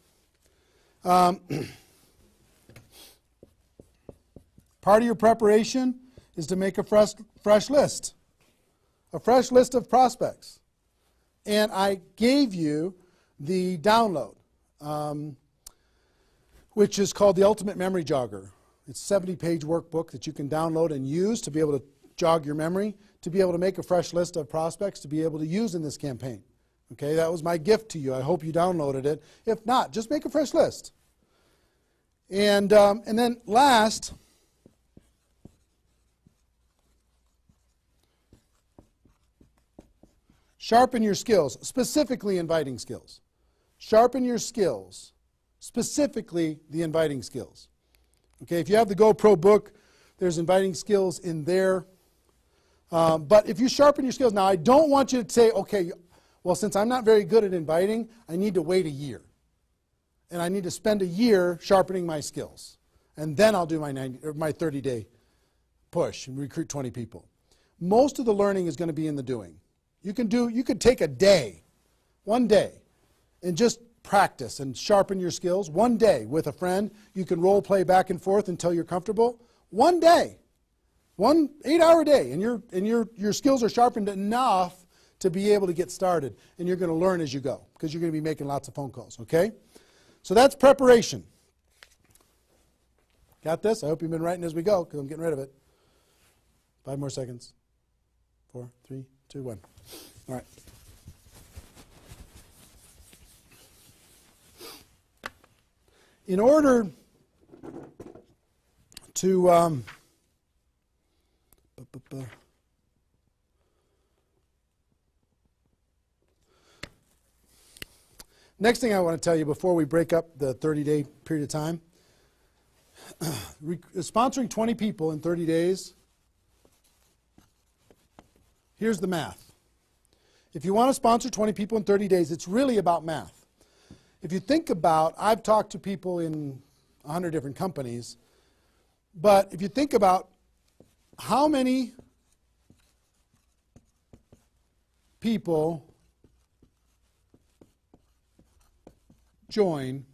A: Part of your preparation is to make a fresh list. A fresh list of prospects. And I gave you the download, which is called the Ultimate Memory Jogger. It's a 70-page workbook that you can download and use to be able to jog your memory, to be able to make a fresh list of prospects to be able to use in this campaign. Okay, that was my gift to you. I hope you downloaded it. If not, just make a fresh list. And then last, sharpen your skills, specifically inviting skills. Sharpen your skills, specifically the inviting skills. Okay, if you have the GoPro book, there's inviting skills in there. But if you sharpen your skills, now I don't want you to say, okay, well, since I'm not very good at inviting, I need to wait a year. And I need to spend a year sharpening my skills. And then I'll do my 30-day push and recruit 20 people. Most of the learning is going to be in the doing. You could take a day, one day, and just practice and sharpen your skills. One day with a friend, you can role play back and forth until you're comfortable. One day, 1 8-hour day, and your skills are sharpened enough to be able to get started. And you're going to learn as you go because you're going to be making lots of phone calls, okay? So that's preparation. Got this? I hope you've been writing as we go because I'm getting rid of it. 5 more seconds. 4, 3, 2, 1. All right. In order to next thing I want to tell you before we break up the 30-day period of time, sponsoring 20 people in 30 days here's the math. If you want to sponsor 20 people in 30 days, it's really about math. If you think about, I've talked to people in 100 different companies, but if you think about how many people join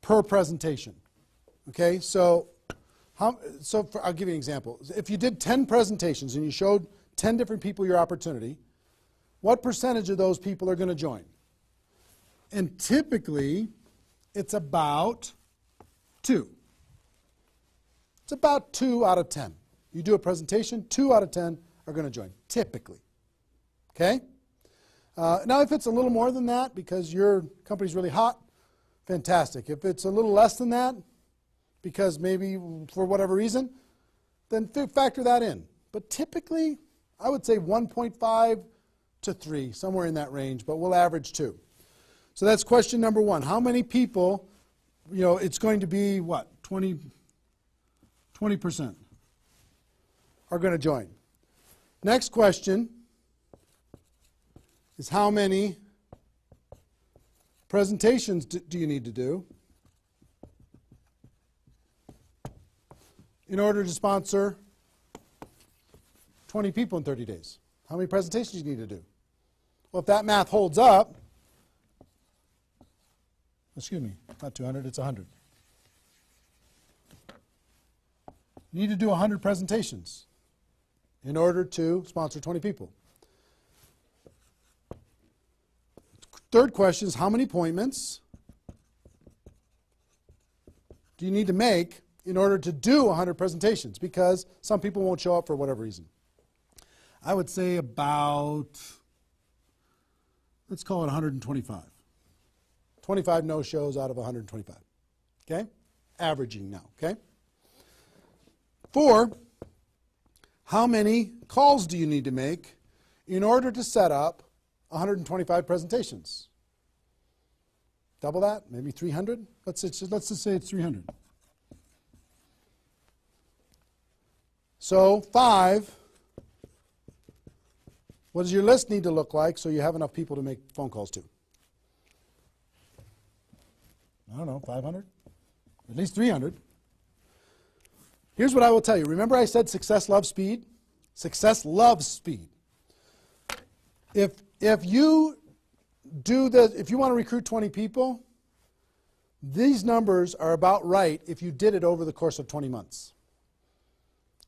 A: per presentation. Okay, so I'll give you an example. If you did 10 presentations and you showed 10 different people your opportunity, what percentage of those people are going to join? And typically, it's about 2. It's about 2 out of 10. You do a presentation, 2 out of 10 are going to join, typically. Okay? Now, if it's a little more than that because your company's really hot, fantastic. If it's a little less than that, because maybe for whatever reason, then factor that in. But typically, I would say 1.5 to 3, somewhere in that range, but we'll average 2. So that's question number 1. How many people, it's going to be what, 20% are going to join. Next question is how many presentations do you need to do in order to sponsor 20 people in 30 days? How many presentations do you need to do? Well, if that math holds up, excuse me, not 200, it's 100. You need to do 100 presentations in order to sponsor 20 people. Third question is how many appointments do you need to make in order to do 100 presentations? Because some people won't show up for whatever reason. I would say about, let's call it 125. 25 no-shows out of 125. Okay? Averaging now, okay? 4, how many calls do you need to make in order to set up 125 presentations? Double that, maybe 300? Let's just say it's 300. So 5, what does your list need to look like so you have enough people to make phone calls to? I don't know, 500? At least 300. Here's what I will tell you. Remember I said success loves speed? Success loves speed. If you want to recruit 20 people, these numbers are about right if you did it over the course of 20 months.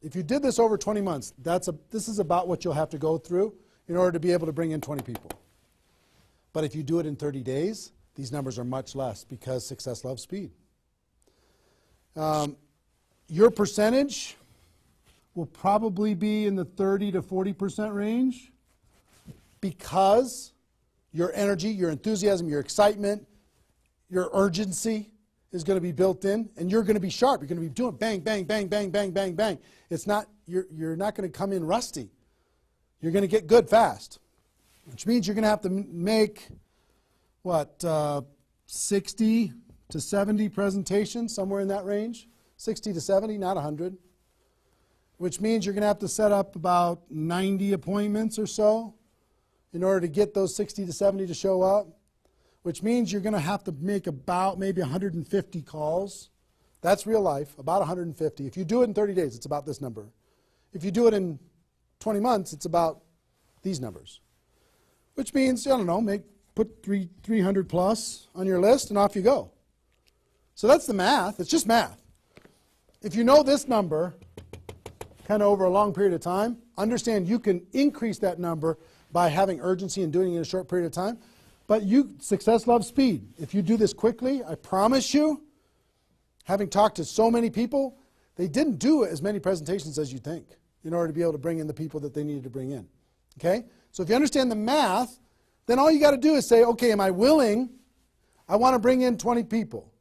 A: If you did this over 20 months, this is about what you'll have to go through in order to be able to bring in 20 people. But if you do it in 30 days, these numbers are much less because success loves speed. Your percentage will probably be in the 30 to 40% range because your energy, your enthusiasm, your excitement, your urgency is going to be built in, and you're going to be sharp. You're going to be doing bang, bang, bang, bang, bang, bang, bang. It's not, you're not going to come in rusty. You're going to get good fast, which means you're going to have to make, 60 to 70 presentations, somewhere in that range. 60 to 70, not 100. Which means you're going to have to set up about 90 appointments or so in order to get those 60 to 70 to show up. Which means you're going to have to make about maybe 150 calls. That's real life, about 150. If you do it in 30 days, it's about this number. If you do it in 20 months, it's about these numbers. Which means, I don't know, put 300 plus on your list and off you go. So that's the math. It's just math. If you know this number kind of over a long period of time, understand you can increase that number by having urgency and doing it in a short period of time. But success loves speed. If you do this quickly, I promise you, having talked to so many people, they didn't do as many presentations as you think in order to be able to bring in the people that they needed to bring in. Okay? So if you understand the math, then all you got to do is say, okay, am I willing? I want to bring in 20 people.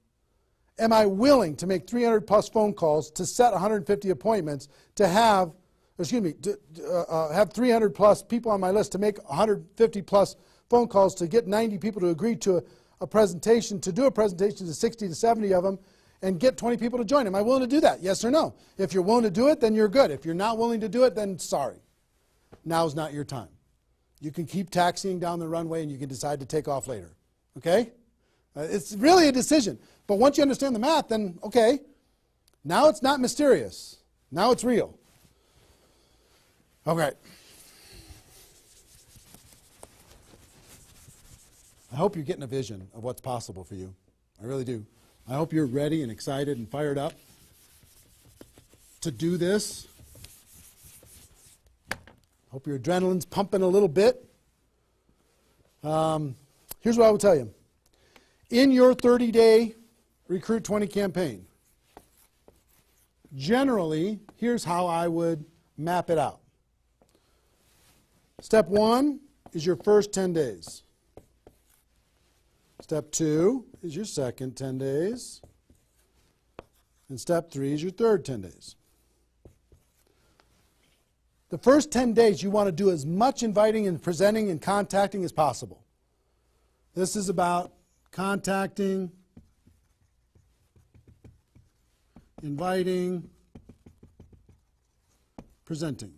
A: Am I willing to make 300 plus phone calls to set 150 appointments to have 300 plus people on my list to make 150 plus phone calls to get 90 people to agree to a presentation, to do a presentation to 60 to 70 of them and get 20 people to join. Am I willing to do that? Yes or no? If you're willing to do it, then you're good. If you're not willing to do it, then sorry. now's not your time. You can keep taxiing down the runway and you can decide to take off later. Okay? It's really a decision. But once you understand the math, then okay, now it's not mysterious. Now it's real. Okay. I hope you're getting a vision of what's possible for you. I really do. I hope you're ready and excited and fired up to do this. Hope your adrenaline's pumping a little bit. Here's what I will tell you. In your 30-day Recruit 20 campaign, generally, here's how I would map it out. Step 1 is your first 10 days. Step 2 is your second 10 days. And step 3 is your third 10 days. The first 10 days, you want to do as much inviting and presenting and contacting as possible. This is about contacting, inviting, presenting.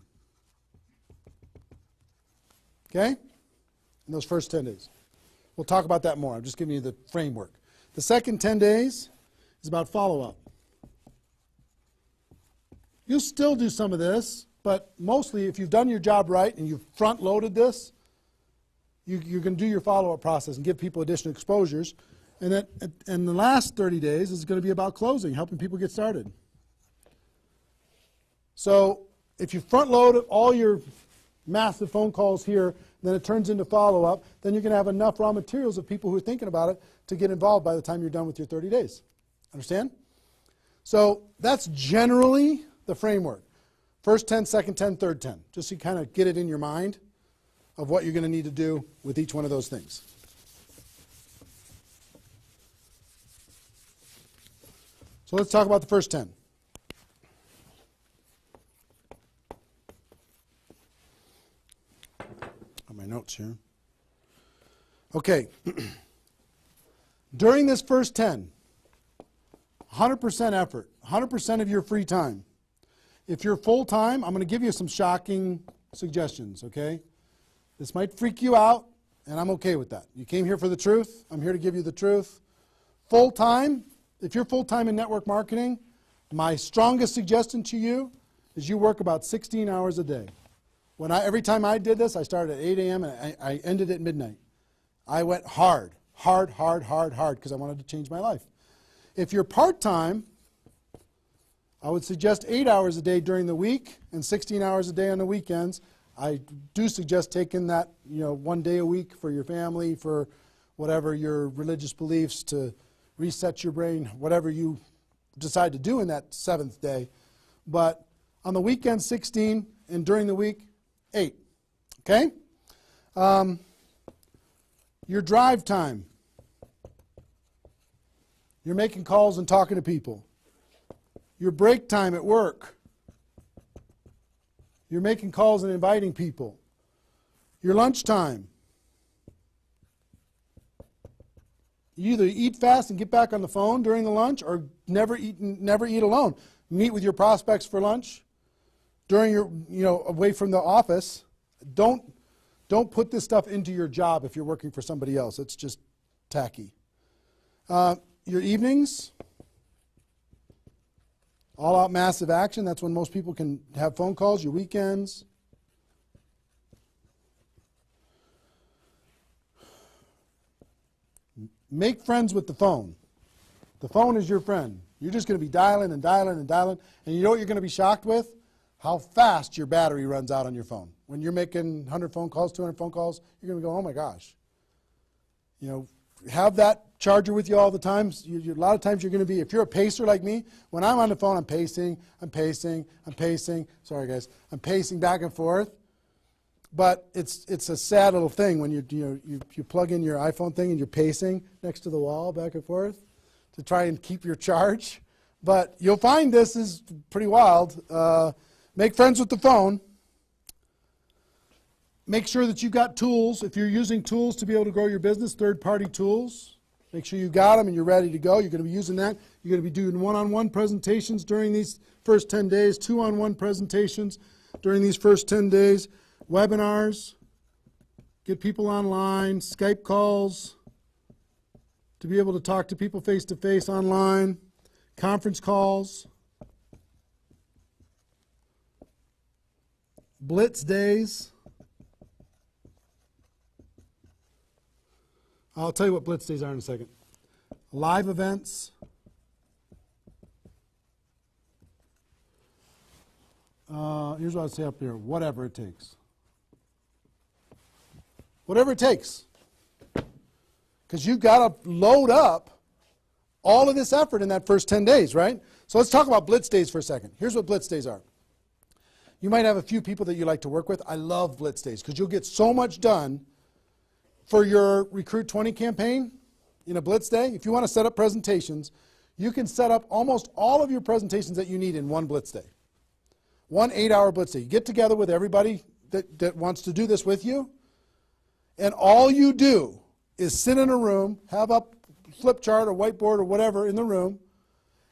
A: Okay? In those first 10 days. We'll talk about that more. I'm just giving you the framework. The second 10 days is about follow-up. You'll still do some of this, but mostly if you've done your job right and you've front-loaded this, you can do your follow-up process and give people additional exposures. And the last 30 days is going to be about closing, helping people get started. So if you front-load all your massive phone calls here, then it turns into follow-up, then you're going to have enough raw materials of people who are thinking about it to get involved by the time you're done with your 30 days. Understand? So that's generally the framework. First 10, second 10, third 10. Just so you kind of get it in your mind of what you're going to need to do with each one of those things. So let's talk about the first 10. My notes here. Okay. During this first 10, 100% effort, 100% of your free time. If you're full-time, I'm going to give you some shocking suggestions, okay? This might freak you out, and I'm okay with that. You came here for the truth. I'm here to give you the truth. Full-time, if you're full-time in network marketing, my strongest suggestion to you is you work about 16 hours a day. Every time I did this, I started at 8 a.m. and I ended at midnight. I went hard, because I wanted to change my life. If you're part-time, I would suggest 8 hours a day during the week and 16 hours a day on the weekends. I do suggest taking that, 1 day a week for your family, for whatever your religious beliefs, to reset your brain, whatever you decide to do in that 7th day. But on the weekend, 16, and during the week, 8. Okay? Your drive time. You're making calls and talking to people. Your break time at work. You're making calls and inviting people. Your lunch time. You either eat fast and get back on the phone during the lunch, or never eat alone. Meet with your prospects for lunch. During your, away from the office. Don't put this stuff into your job if you're working for somebody else. It's just tacky. Your evenings, all-out massive action. That's when most people can have phone calls. Your weekends. Make friends with the phone. The phone is your friend. You're just going to be dialing and dialing and dialing. And you know what you're going to be shocked with? How fast your battery runs out on your phone. When you're making 100 phone calls, 200 phone calls, you're going to go, oh my gosh. Have that charger with you all the time. A lot of times you're going to be, if you're a pacer like me, when I'm on the phone, I'm pacing. Sorry guys. I'm pacing back and forth. But it's a sad little thing when you plug in your iPhone thing and you're pacing next to the wall back and forth to try and keep your charge. But you'll find this is pretty wild. Make friends with the phone. Make sure that you've got tools. If you're using tools to be able to grow your business, third-party tools, make sure you got them and you're ready to go. You're going to be using that. You're going to be doing one-on-one presentations during these first 10 days, two-on-one presentations during these first 10 days. webinars, get people online, Skype calls, to be able to talk to people face-to-face online, conference calls, blitz days. I'll tell you what blitz days are in a second. Live events. Here's what I'd say up here. Whatever it takes. Whatever it takes. Because you've got to load up all of this effort in that first 10 days, right? So let's talk about blitz days for a second. Here's what blitz days are. You might have a few people that you like to work with. I love blitz days because you'll get so much done for your Recruit 20 campaign in a blitz day. If you want to set up presentations, you can set up almost all of your presentations that you need in one blitz day. One 8-hour blitz day. You get together with everybody that wants to do this with you, and all you do is sit in a room, have a flip chart or whiteboard or whatever in the room,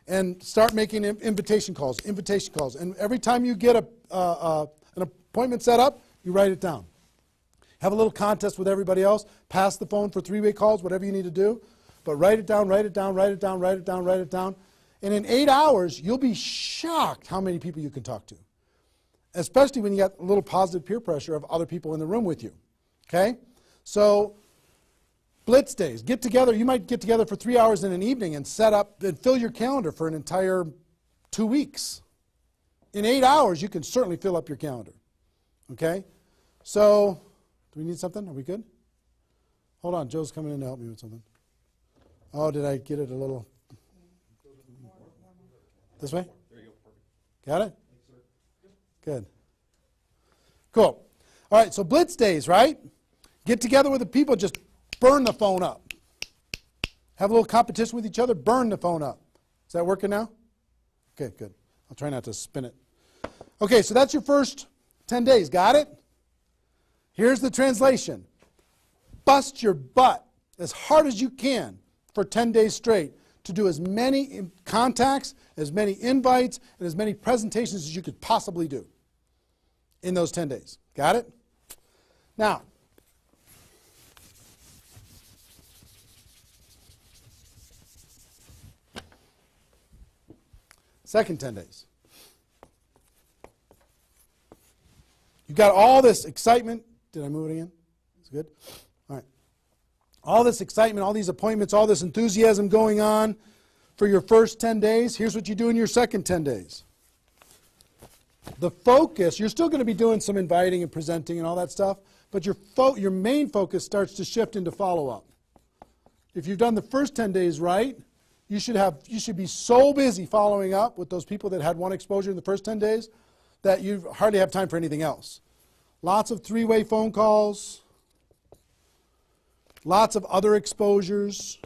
A: and start making invitation calls. And every time you get an appointment set up, you write it down. Have a little contest with everybody else. Pass the phone for 3-way calls, whatever you need to do. But write it down, write it down, write it down, write it down, write it down. And in 8 hours, you'll be shocked how many people you can talk to. Especially when you got a little positive peer pressure of other people in the room with you. Okay? So, blitz days. Get together. You might get together for 3 hours in an evening and set up and fill your calendar for an entire 2 weeks. In 8 hours, you can certainly fill up your calendar. Okay? So, do we need something? Are we good? Hold on. Joe's coming in to help me with something. Oh, did I get it a little? This way?
B: There you go. Perfect.
A: Got it? Good. Cool. All right, so blitz days, right? Get together with the people, just burn the phone up. Have a little competition with each other, burn the phone up. Is that working now? Okay, good. I'll try not to spin it. Okay, so that's your first 10 days. Got it? Here's the translation. Bust your butt as hard as you can for 10 days straight to do as many contacts, as many invites, and as many presentations as you could possibly do in those 10 days. Got it? Now, second 10 days. You've got all this excitement. Did I move it again? It's good? All right. All this excitement, all these appointments, all this enthusiasm going on for your first 10 days. Here's what you do in your second 10 days. The focus, you're still going to be doing some inviting and presenting and all that stuff, but your main focus starts to shift into follow-up. If you've done the first 10 days right, you should be so busy following up with those people that had one exposure in the first 10 days that you hardly have time for anything else. Lots of 3-way phone calls, lots of other exposures.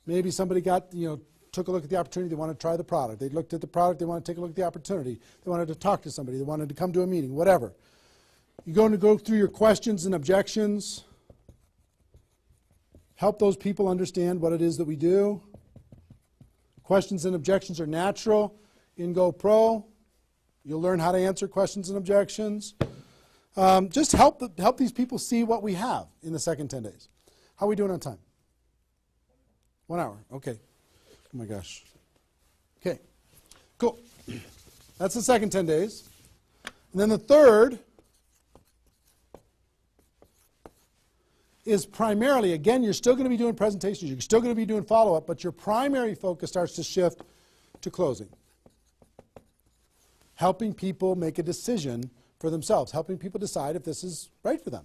A: Maybe somebody took a look at the opportunity, they want to try the product. They looked at the product, they want to take a look at the opportunity. They wanted to talk to somebody, they wanted to come to a meeting, whatever. You're going to go through your questions and objections. Help those people understand what it is that we do. Questions and objections are natural in Go Pro. You'll learn how to answer questions and objections. Just help these people see what we have in the second 10 days. How are we doing on time? 1 hour. Okay. Oh my gosh. Okay. Cool. That's the second 10 days. And then the third is primarily, again, you're still going to be doing presentations, you're still going to be doing follow-up, but your primary focus starts to shift to closing. Helping people make a decision for themselves, helping people decide if this is right for them.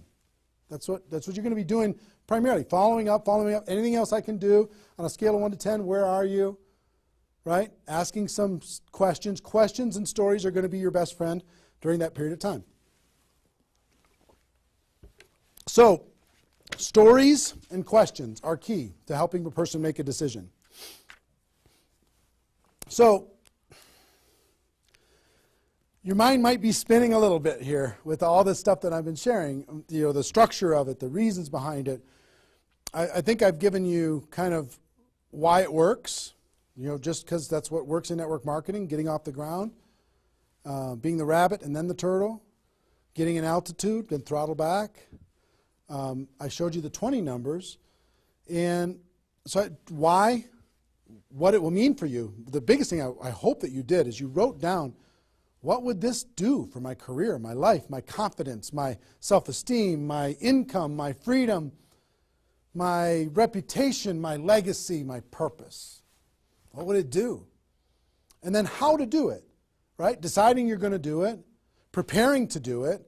A: That's what you're going to be doing primarily, following up, anything else I can do on a scale of 1 to 10, where are you? Right? Asking some questions. Questions and stories are going to be your best friend during that period of time. So, stories and questions are key to helping a person make a decision. So, your mind might be spinning a little bit here with all this stuff that I've been sharing, the structure of it, the reasons behind it. I think I've given you kind of why it works, just because that's what works in network marketing, getting off the ground. being the rabbit and then the turtle, getting an altitude, then throttle back. I showed you the 20 numbers. And so why? What it will mean for you. The biggest thing I hope that you did is you wrote down, what would this do for my career, my life, my confidence, my self-esteem, my income, my freedom, my reputation, my legacy, my purpose? What would it do? And then how to do it, right? Deciding you're going to do it, preparing to do it,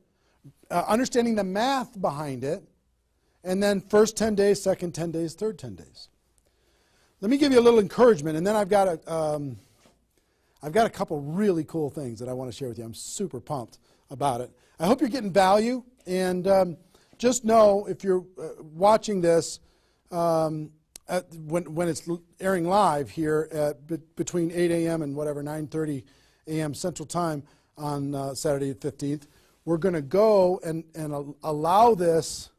A: understanding the math behind it, and then first 10 days, second 10 days, third 10 days. Let me give you a little encouragement, and then I've got a couple really cool things that I want to share with you. I'm super pumped about it. I hope you're getting value, and just know if you're watching this when it's airing live here at between 8 a.m. and whatever 9:30 a.m. Central Time on Saturday the 15th, we're going to go and allow this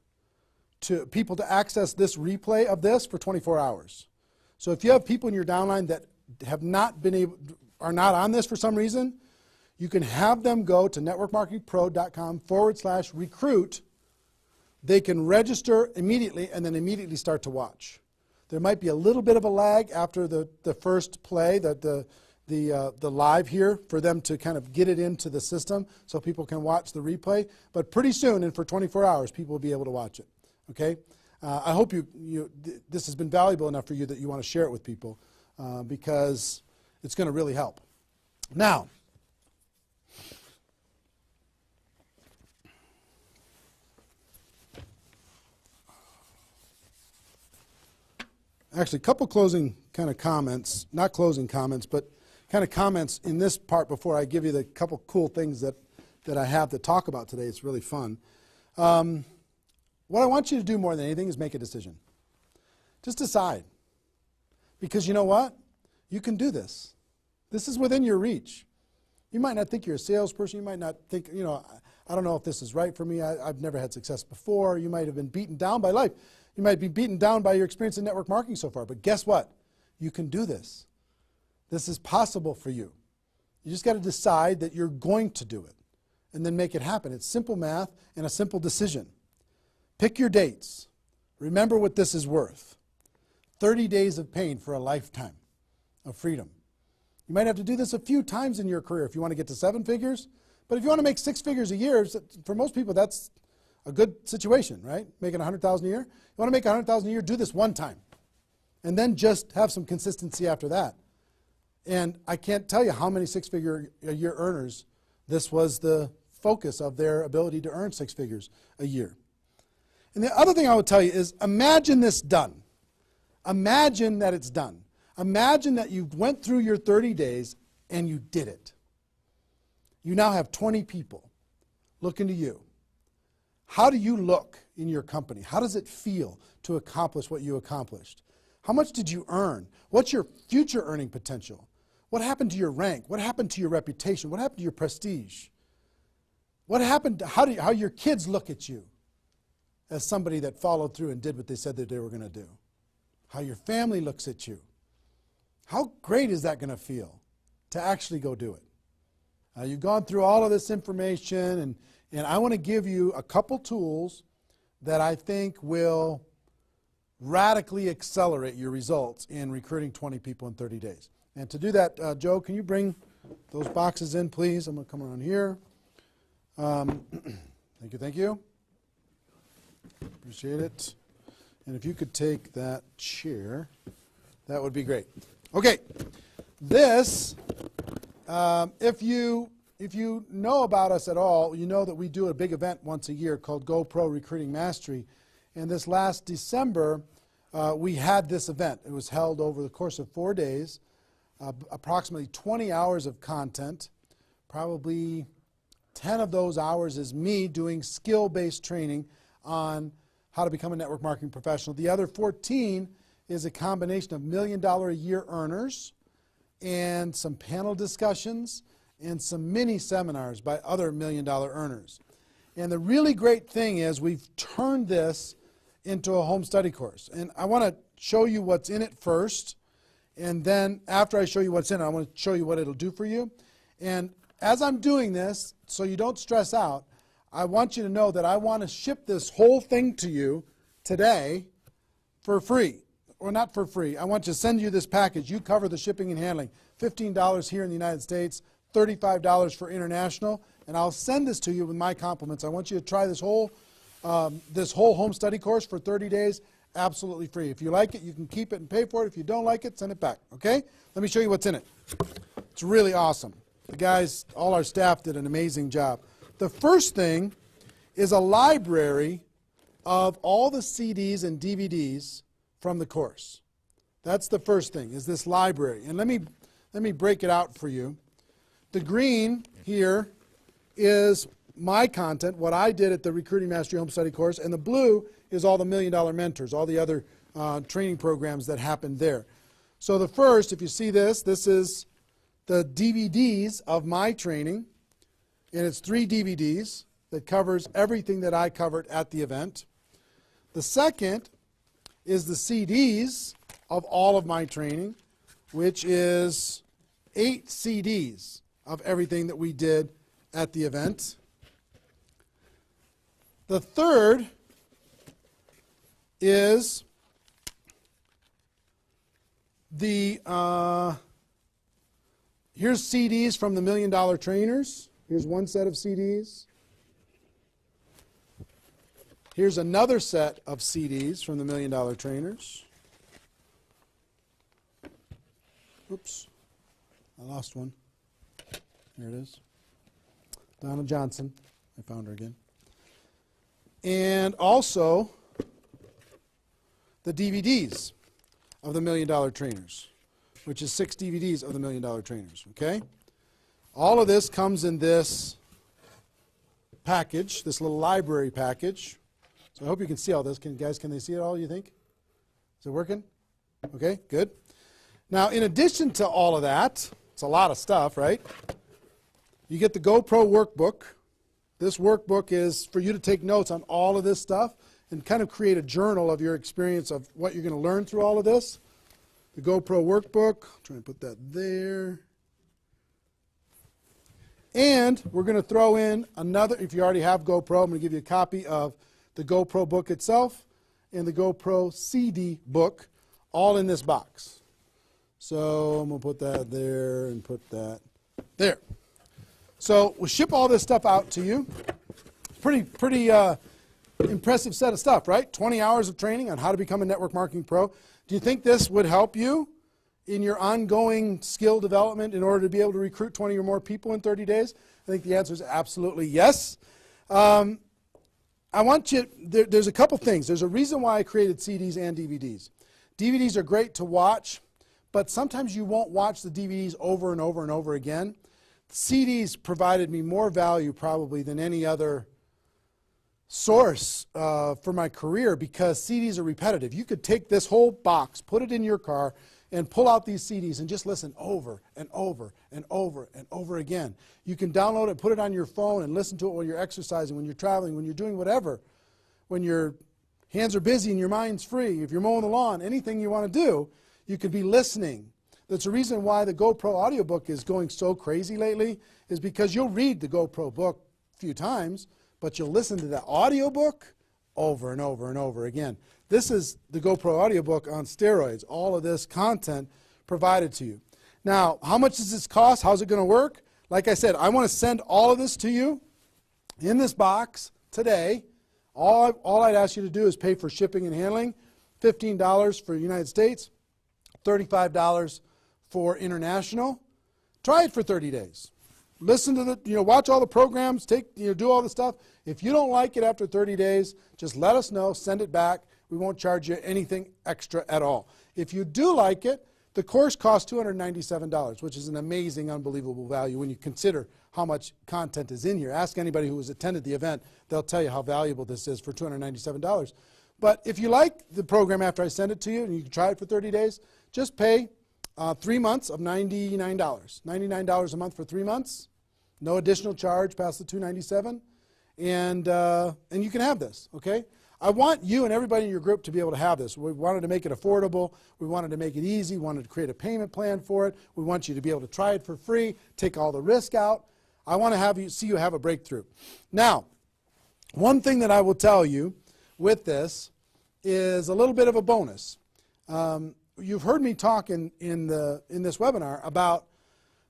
A: to people to access this replay of this for 24 hours. So if you have people in your downline that have not been able, are not on this for some reason, you can have them go to networkmarketingpro.com/recruit. They can register immediately and then immediately start to watch. There might be a little bit of a lag after the first play, the live here, for them to kind of get it into the system so people can watch the replay. But pretty soon, and for 24 hours, people will be able to watch it. Okay? I hope this has been valuable enough for you that you want to share it with people because it's going to really help. Now, actually, a couple closing kind of comments, not closing comments, but kind of comments in this part before I give you the couple cool things that I have to talk about today. It's really fun. What I want you to do more than anything is make a decision. Just decide. Because you know what? You can do this. This is within your reach. You might not think you're a salesperson. You might not think, I don't know if this is right for me. I've never had success before. You might have been beaten down by life. You might be beaten down by your experience in network marketing so far. But guess what? You can do this. This is possible for you. You just got to decide that you're going to do it and then make it happen. It's simple math and a simple decision. Pick your dates. Remember what this is worth. 30 days of pain for a lifetime of freedom. You might have to do this a few times in your career if you want to get to 7 figures. But if you want to make 6 figures a year, for most people that's a good situation, right? Making $100,000 a year. You want to make $100,000 a year, do this one time. And then just have some consistency after that. And I can't tell you how many 6-figure a year earners this was the focus of their ability to earn 6 figures a year. And the other thing I would tell you is imagine this done. Imagine that it's done. Imagine that you went through your 30 days and you did it. You now have 20 people looking to you. How do you look in your company? How does it feel to accomplish what you accomplished? How much did you earn? What's your future earning potential? What happened to your rank? What happened to your reputation? What happened to your prestige? What happened to how your kids look at you as somebody that followed through and did what they said that they were going to do? How your family looks at you? How great is that going to feel to actually go do it? You've gone through all of this information, and I want to give you a couple tools that I think will radically accelerate your results in recruiting 20 people in 30 days. And to do that, Joe, can you bring those boxes in, please? I'm going to come around here. Thank you. Appreciate it. And if you could take that chair, that would be great. Okay, this, if you know about us at all, you know that we do a big event once a year called GoPro Recruiting Mastery. And this last December, we had this event. It was held over the course of 4 days, approximately 20 hours of content. Probably 10 of those hours is me doing skill-based training on how to become a network marketing professional. The other 14 is a combination of $1 million a year earners and some panel discussions and some mini seminars by other $1 million earners. And the really great thing is we've turned this into a home study course. And I want to show you what's in it first. And then after I show you what's in it, I want to show you what it'll do for you. And as I'm doing this, so you don't stress out, I want you to know that I want to ship this whole thing to you today for free. Or not for free. I want to send you this package. You cover the shipping and handling. $15 here in the United States, $35 for international, and I'll send this to you with my compliments. I want you to try this whole home study course for 30 days, absolutely free. If you like it, you can keep it and pay for it. If you don't like it, send it back, okay? Let me show you what's in it. It's really awesome. The guys, all our staff did an amazing job. The first thing is a library of all the CDs and DVDs from the course. That's the first thing, is this library. And let me break it out for you. The green here is my content, what I did at the Recruiting Mastery Home Study course, and the blue is all the $1 Million Mentors, all the other training programs that happened there. So the first, if you see this is the DVDs of my training, and it's 3 DVDs that covers everything that I covered at the event. The second is the CDs of all of my training, which is 8 CDs of everything that we did at the event. The third is the, here's CDs from the $1 Million Trainers. Here's one set of CDs. Here's another set of CDs from the $1 Million Trainers. Oops, I lost one. There it is. Donna Johnson. I found her again. And also the DVDs of the $1 Million Trainers, which is 6 DVDs of the $1 Million Trainers, okay? All of this comes in this package, this little library package. So I hope you can see all this. Can they see it all, you think? Is it working? Okay, good. Now, in addition to all of that, it's a lot of stuff, right? You get the GoPro workbook. This workbook is for you to take notes on all of this stuff and kind of create a journal of your experience of what you're going to learn through all of this. The GoPro workbook, try and put that there. And we're going to throw in another, if you already have GoPro, I'm going to give you a copy of the GoPro book itself and the GoPro CD book, all in this box. So I'm going to put that there and put that there. So we'll ship all this stuff out to you. Pretty impressive set of stuff, right? 20 hours of training on how to become a network marketing pro. Do you think this would help you in your ongoing skill development in order to be able to recruit 20 or more people in 30 days? I think the answer is absolutely yes. I want you, there's a couple things. There's a reason why I created CDs and DVDs. DVDs are great to watch, but sometimes you won't watch the DVDs over and over and over again. CDs provided me more value probably than any other source for my career because CDs are repetitive. You could take this whole box, put it in your car, and pull out these CDs and just listen over and over and over and over again. You can download it, put it on your phone, and listen to it when you're exercising, when you're traveling, when you're doing whatever. When your hands are busy and your mind's free, if you're mowing the lawn, anything you want to do, you could be listening. That's the reason why the GoPro audiobook is going so crazy lately, is because you'll read the GoPro book a few times, but you'll listen to the audiobook over and over and over again. This is the GoPro audiobook on steroids, all of this content provided to you. Now, how much does this cost? How's it going to work? Like I said, I want to send all of this to you in this box today. All I'd ask you to do is pay for shipping and handling, $15 for the United States, $35 for international. Try it for 30 days. Listen to watch all the programs, do all the stuff. If you don't like it after 30 days, just let us know, send it back. We won't charge you anything extra at all. If you do like it, the course costs $297, which is an amazing, unbelievable value when you consider how much content is in here. Ask anybody who has attended the event. They'll tell you how valuable this is for $297. But if you like the program after I send it to you and you can try it for 30 days, just pay 3 months of $99. $99 a month for 3 months. No additional charge past the $297. And you can have this, okay? I want you and everybody in your group to be able to have this. We wanted to make it affordable. We wanted to make it easy. We wanted to create a payment plan for it. We want you to be able to try it for free, take all the risk out. I want to see you have a breakthrough. Now, one thing that I will tell you with this is a little bit of a bonus. You've heard me talk in this webinar about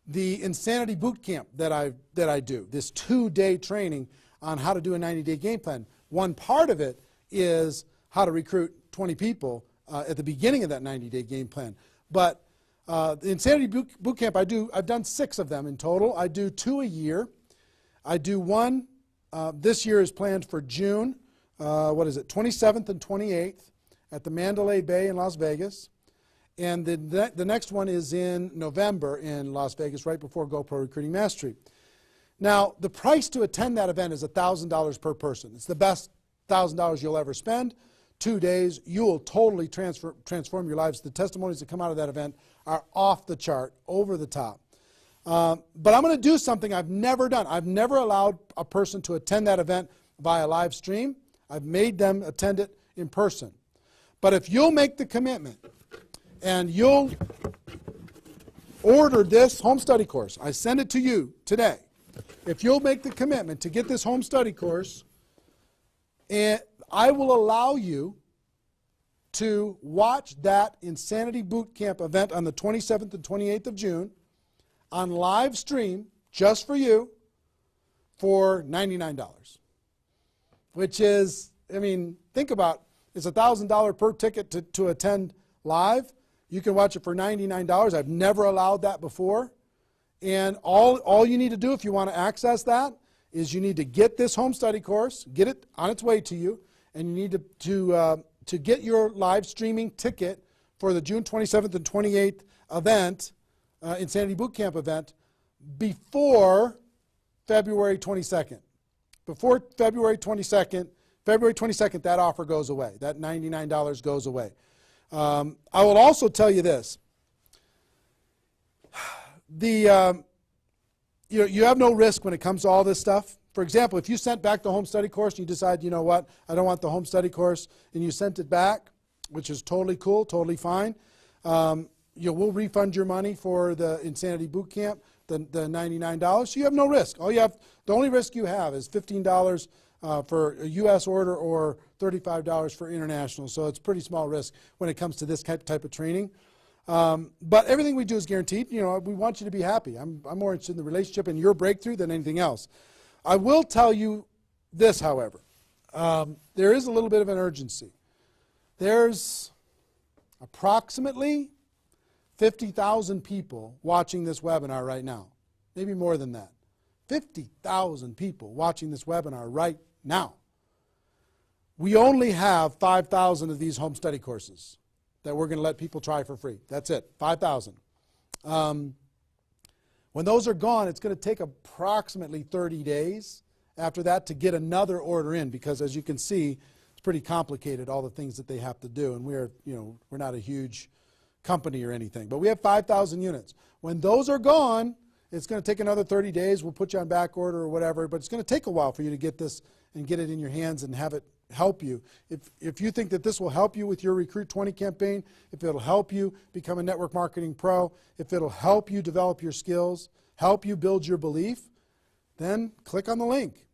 A: the Insanity Boot Camp that I do, this 2-day training on how to do a 90-day game plan. One part of it is how to recruit 20 people at the beginning of that 90-day game plan. But the Insanity Boot Camp, I've done 6 of them in total. I do 2 a year. I do one, this year is planned for June, 27th and 28th at the Mandalay Bay in Las Vegas. And the next one is in November in Las Vegas, right before GoPro Recruiting Mastery. Now, the price to attend that event is $1,000 per person. It's the best $1,000 you'll ever spend. 2 days, you will totally transform your lives. The testimonies that come out of that event are off the chart, over the top. But I'm going to do something I've never done. I've never allowed a person to attend that event via live stream. I've made them attend it in person. But if you'll make the commitment and you'll order this home study course, I send it to you today. If you'll make the commitment to get this home study course, and I will allow you to watch that Insanity Boot Camp event on the 27th and 28th of June on live stream just for you for $99. Which is, I mean, think about, it's $1,000 per ticket to attend live. You can watch it for $99. I've never allowed that before. And all you need to do if you want to access that is you need to get this home study course, get it on its way to you, and you need to get your live streaming ticket for the June 27th and 28th event, Insanity Boot Camp event, before February 22nd. Before February 22nd, that offer goes away. That $99 goes away. I will also tell you this. You have no risk when it comes to all this stuff. For example, if you sent back the home study course and you decide, you know what, I don't want the home study course, and you sent it back, which is totally cool, totally fine, we'll refund your money for the Insanity Boot Camp, the $99. So you have no risk. The only risk you have is $15 for a U.S. order or $35 for international. So it's pretty small risk when it comes to this type of training. But everything we do is guaranteed. We want you to be happy. I'm more interested in the relationship and your breakthrough than anything else. I will tell you this, however. There is a little bit of an urgency. There's approximately 50,000 people watching this webinar right now. Maybe more than that. 50,000 people watching this webinar right now. We only have 5,000 of these home study courses that we're going to let people try for free. That's it, 5,000. When those are gone, it's going to take approximately 30 days after that to get another order in, because as you can see, it's pretty complicated, all the things that they have to do, and we're not a huge company or anything, but we have 5,000 units. When those are gone, it's going to take another 30 days. We'll put you on back order or whatever, but it's going to take a while for you to get this and get it in your hands and have it help you. If you think that this will help you with your Recruit 20 campaign, if it'll help you become a network marketing pro, if it'll help you develop your skills, help you build your belief, then click on the link.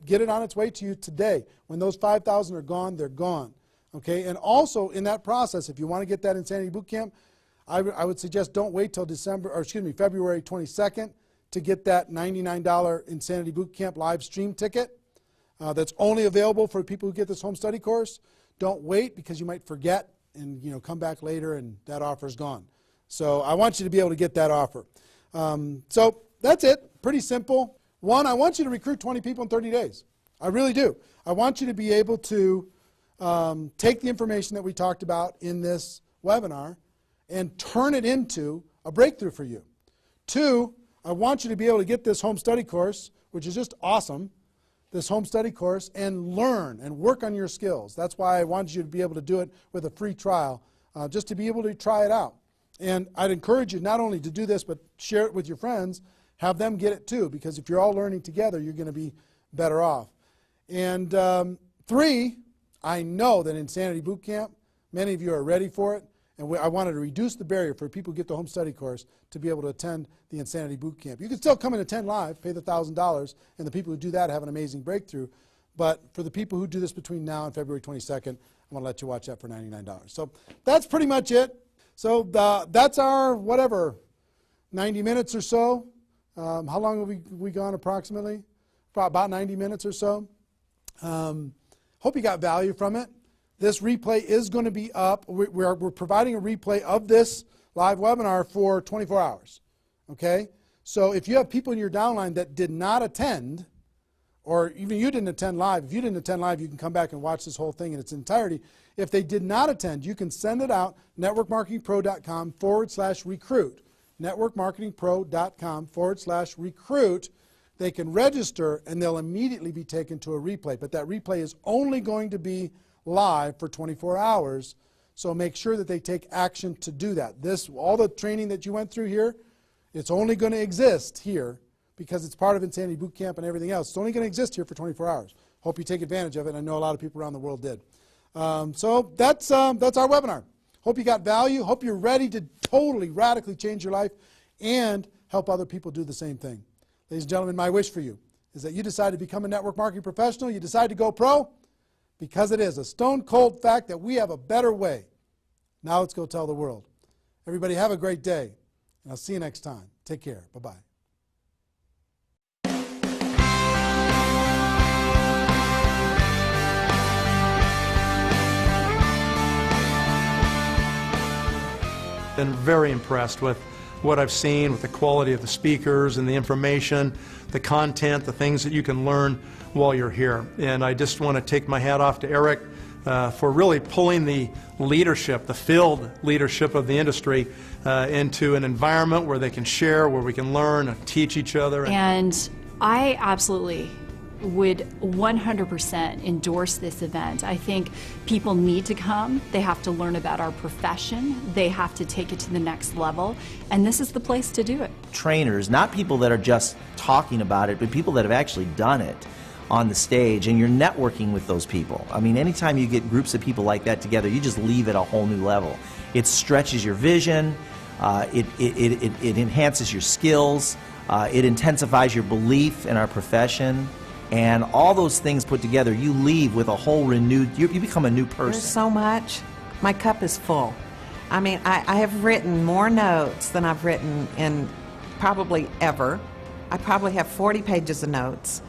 A: Get it on its way to you today. When those 5,000 are gone, they're gone. Okay? And also in that process, if you want to get that Insanity Boot Camp, I would suggest don't wait till February 22nd to get that $99 Insanity Boot Camp live stream ticket. That's only available for people who get this home study course. Don't wait, because you might forget and come back later and that offer's gone. So I want you to be able to get that offer. So that's it. Pretty simple. One, I want you to recruit 20 people in 30 days. I really do. I want you to be able to take the information that we talked about in this webinar and turn it into a breakthrough for you. Two, I want you to be able to get this home study course, which is just awesome, this home study course, and learn and work on your skills. That's why I wanted you to be able to do it with a free trial, just to be able to try it out. And I'd encourage you not only to do this, but share it with your friends, have them get it too, because if you're all learning together, you're going to be better off. And three, I know that Insanity Boot Camp, many of you are ready for it, And I wanted to reduce the barrier for people who get the home study course to be able to attend the Insanity Boot Camp. You can still come and attend live, pay the $1,000, and the people who do that have an amazing breakthrough. But for the people who do this between now and February 22nd, I'm going to let you watch that for $99. So that's pretty much it. So that's our, whatever, 90 minutes or so. How long have we gone approximately? About 90 minutes or so. Hope you got value from it. This replay is going to be up. We're providing a replay of this live webinar for 24 hours. Okay? So if you have people in your downline that did not attend, or even you didn't attend live, if you didn't attend live, you can come back and watch this whole thing in its entirety. If they did not attend, you can send it out, networkmarketingpro.com/recruit. networkmarketingpro.com/recruit. They can register and they'll immediately be taken to a replay. But that replay is only going to be live for 24 hours. So make sure that they take action to do that. All the training that you went through here, it's only going to exist here because it's part of Insanity Boot Camp and everything else. It's only going to exist here for 24 hours. Hope you take advantage of it. I know a lot of people around the world did. So that's our webinar. Hope you got value. Hope you're ready to totally, radically change your life and help other people do the same thing. Ladies and gentlemen, my wish for you is that you decide to become a network marketing professional. You decide to go pro because it is a stone cold fact that we have a better way. Now let's go tell the world. Everybody have a great day, and I'll see you next time. Take care. Bye-bye.
C: Been very impressed with what I've seen, with the quality of the speakers and the information, the content, the things that you can learn while you're here. And I just want to take my hat off to Eric for really pulling the leadership, the field leadership of the industry into an environment where they can share, where we can learn and teach each other.
D: And I absolutely would 100% endorse this event. I think people need to come. They have to learn about our profession. They have to take it to the next level. And this is the place to do it.
E: Trainers, not people that are just talking about it, but people that have actually done it on the stage, and you're networking with those people. I mean, anytime you get groups of people like that together, you just leave at a whole new level. It stretches your vision, it enhances your skills, it intensifies your belief in our profession. And all those things put together, you leave with a whole renewed, you become a new person.
F: There's so much. My cup is full. I mean, I have written more notes than I've written in probably ever. I probably have 40 pages of notes.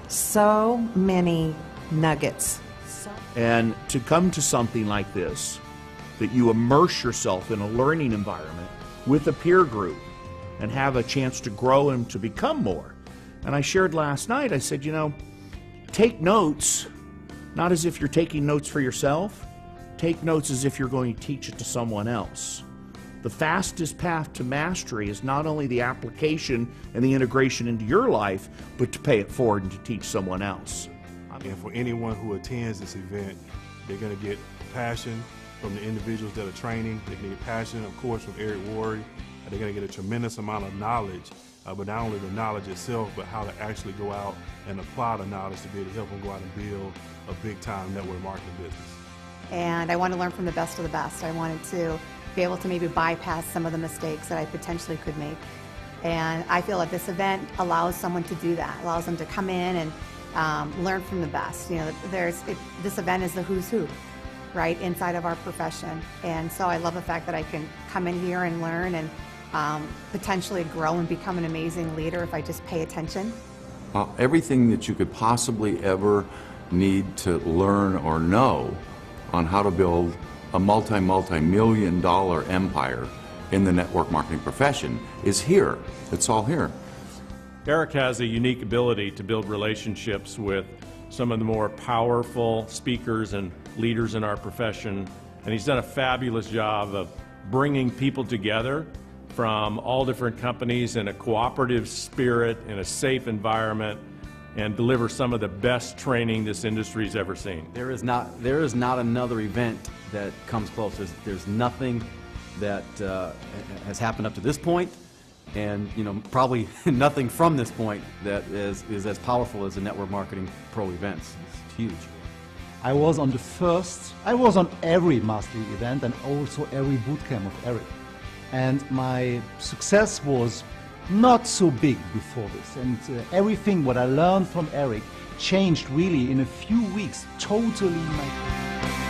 F: So many nuggets.
G: And to come to something like this, that you immerse yourself in a learning environment with a peer group and have a chance to grow and to become more. And I shared last night, I said, you know, take notes, not as if you're taking notes for yourself, take notes as if you're going to teach it to someone else. The fastest path to mastery is not only the application and the integration into your life, but to pay it forward and to teach someone else.
B: And for anyone who attends this event, they're going to get passion from the individuals that are training. They're going to get passion, of course, from Eric Worre. They're going to get a tremendous amount of knowledge. But not only the knowledge itself, but how to actually go out and apply the knowledge to be able to help them go out and build a big-time network marketing business.
H: And I want to learn from the best of the best. I wanted to be able to maybe bypass some of the mistakes that I potentially could make. And I feel that this event allows someone to do that, allows them to come in and learn from the best. You know, this event is the who's who, right, inside of our profession. And so I love the fact that I can come in here and learn and potentially grow and become an amazing leader if I just pay attention.
I: Everything that you could possibly ever need to learn or know on how to build a multi-million dollar empire in the network marketing profession is here. It's all here.
J: Eric has a unique ability to build relationships with some of the more powerful speakers and leaders in our profession, and he's done a fabulous job of bringing people together from all different companies in a cooperative spirit, in a safe environment, and deliver some of the best training this industry's ever seen.
K: There is not another event that comes close. There's nothing that has happened up to this point, and probably nothing from this point that is as powerful as the Network Marketing Pro events. It's huge.
L: I was on every mastery event and also every bootcamp of Eric. And my success was not so big before this. And everything what I learned from Eric changed really in a few weeks, totally my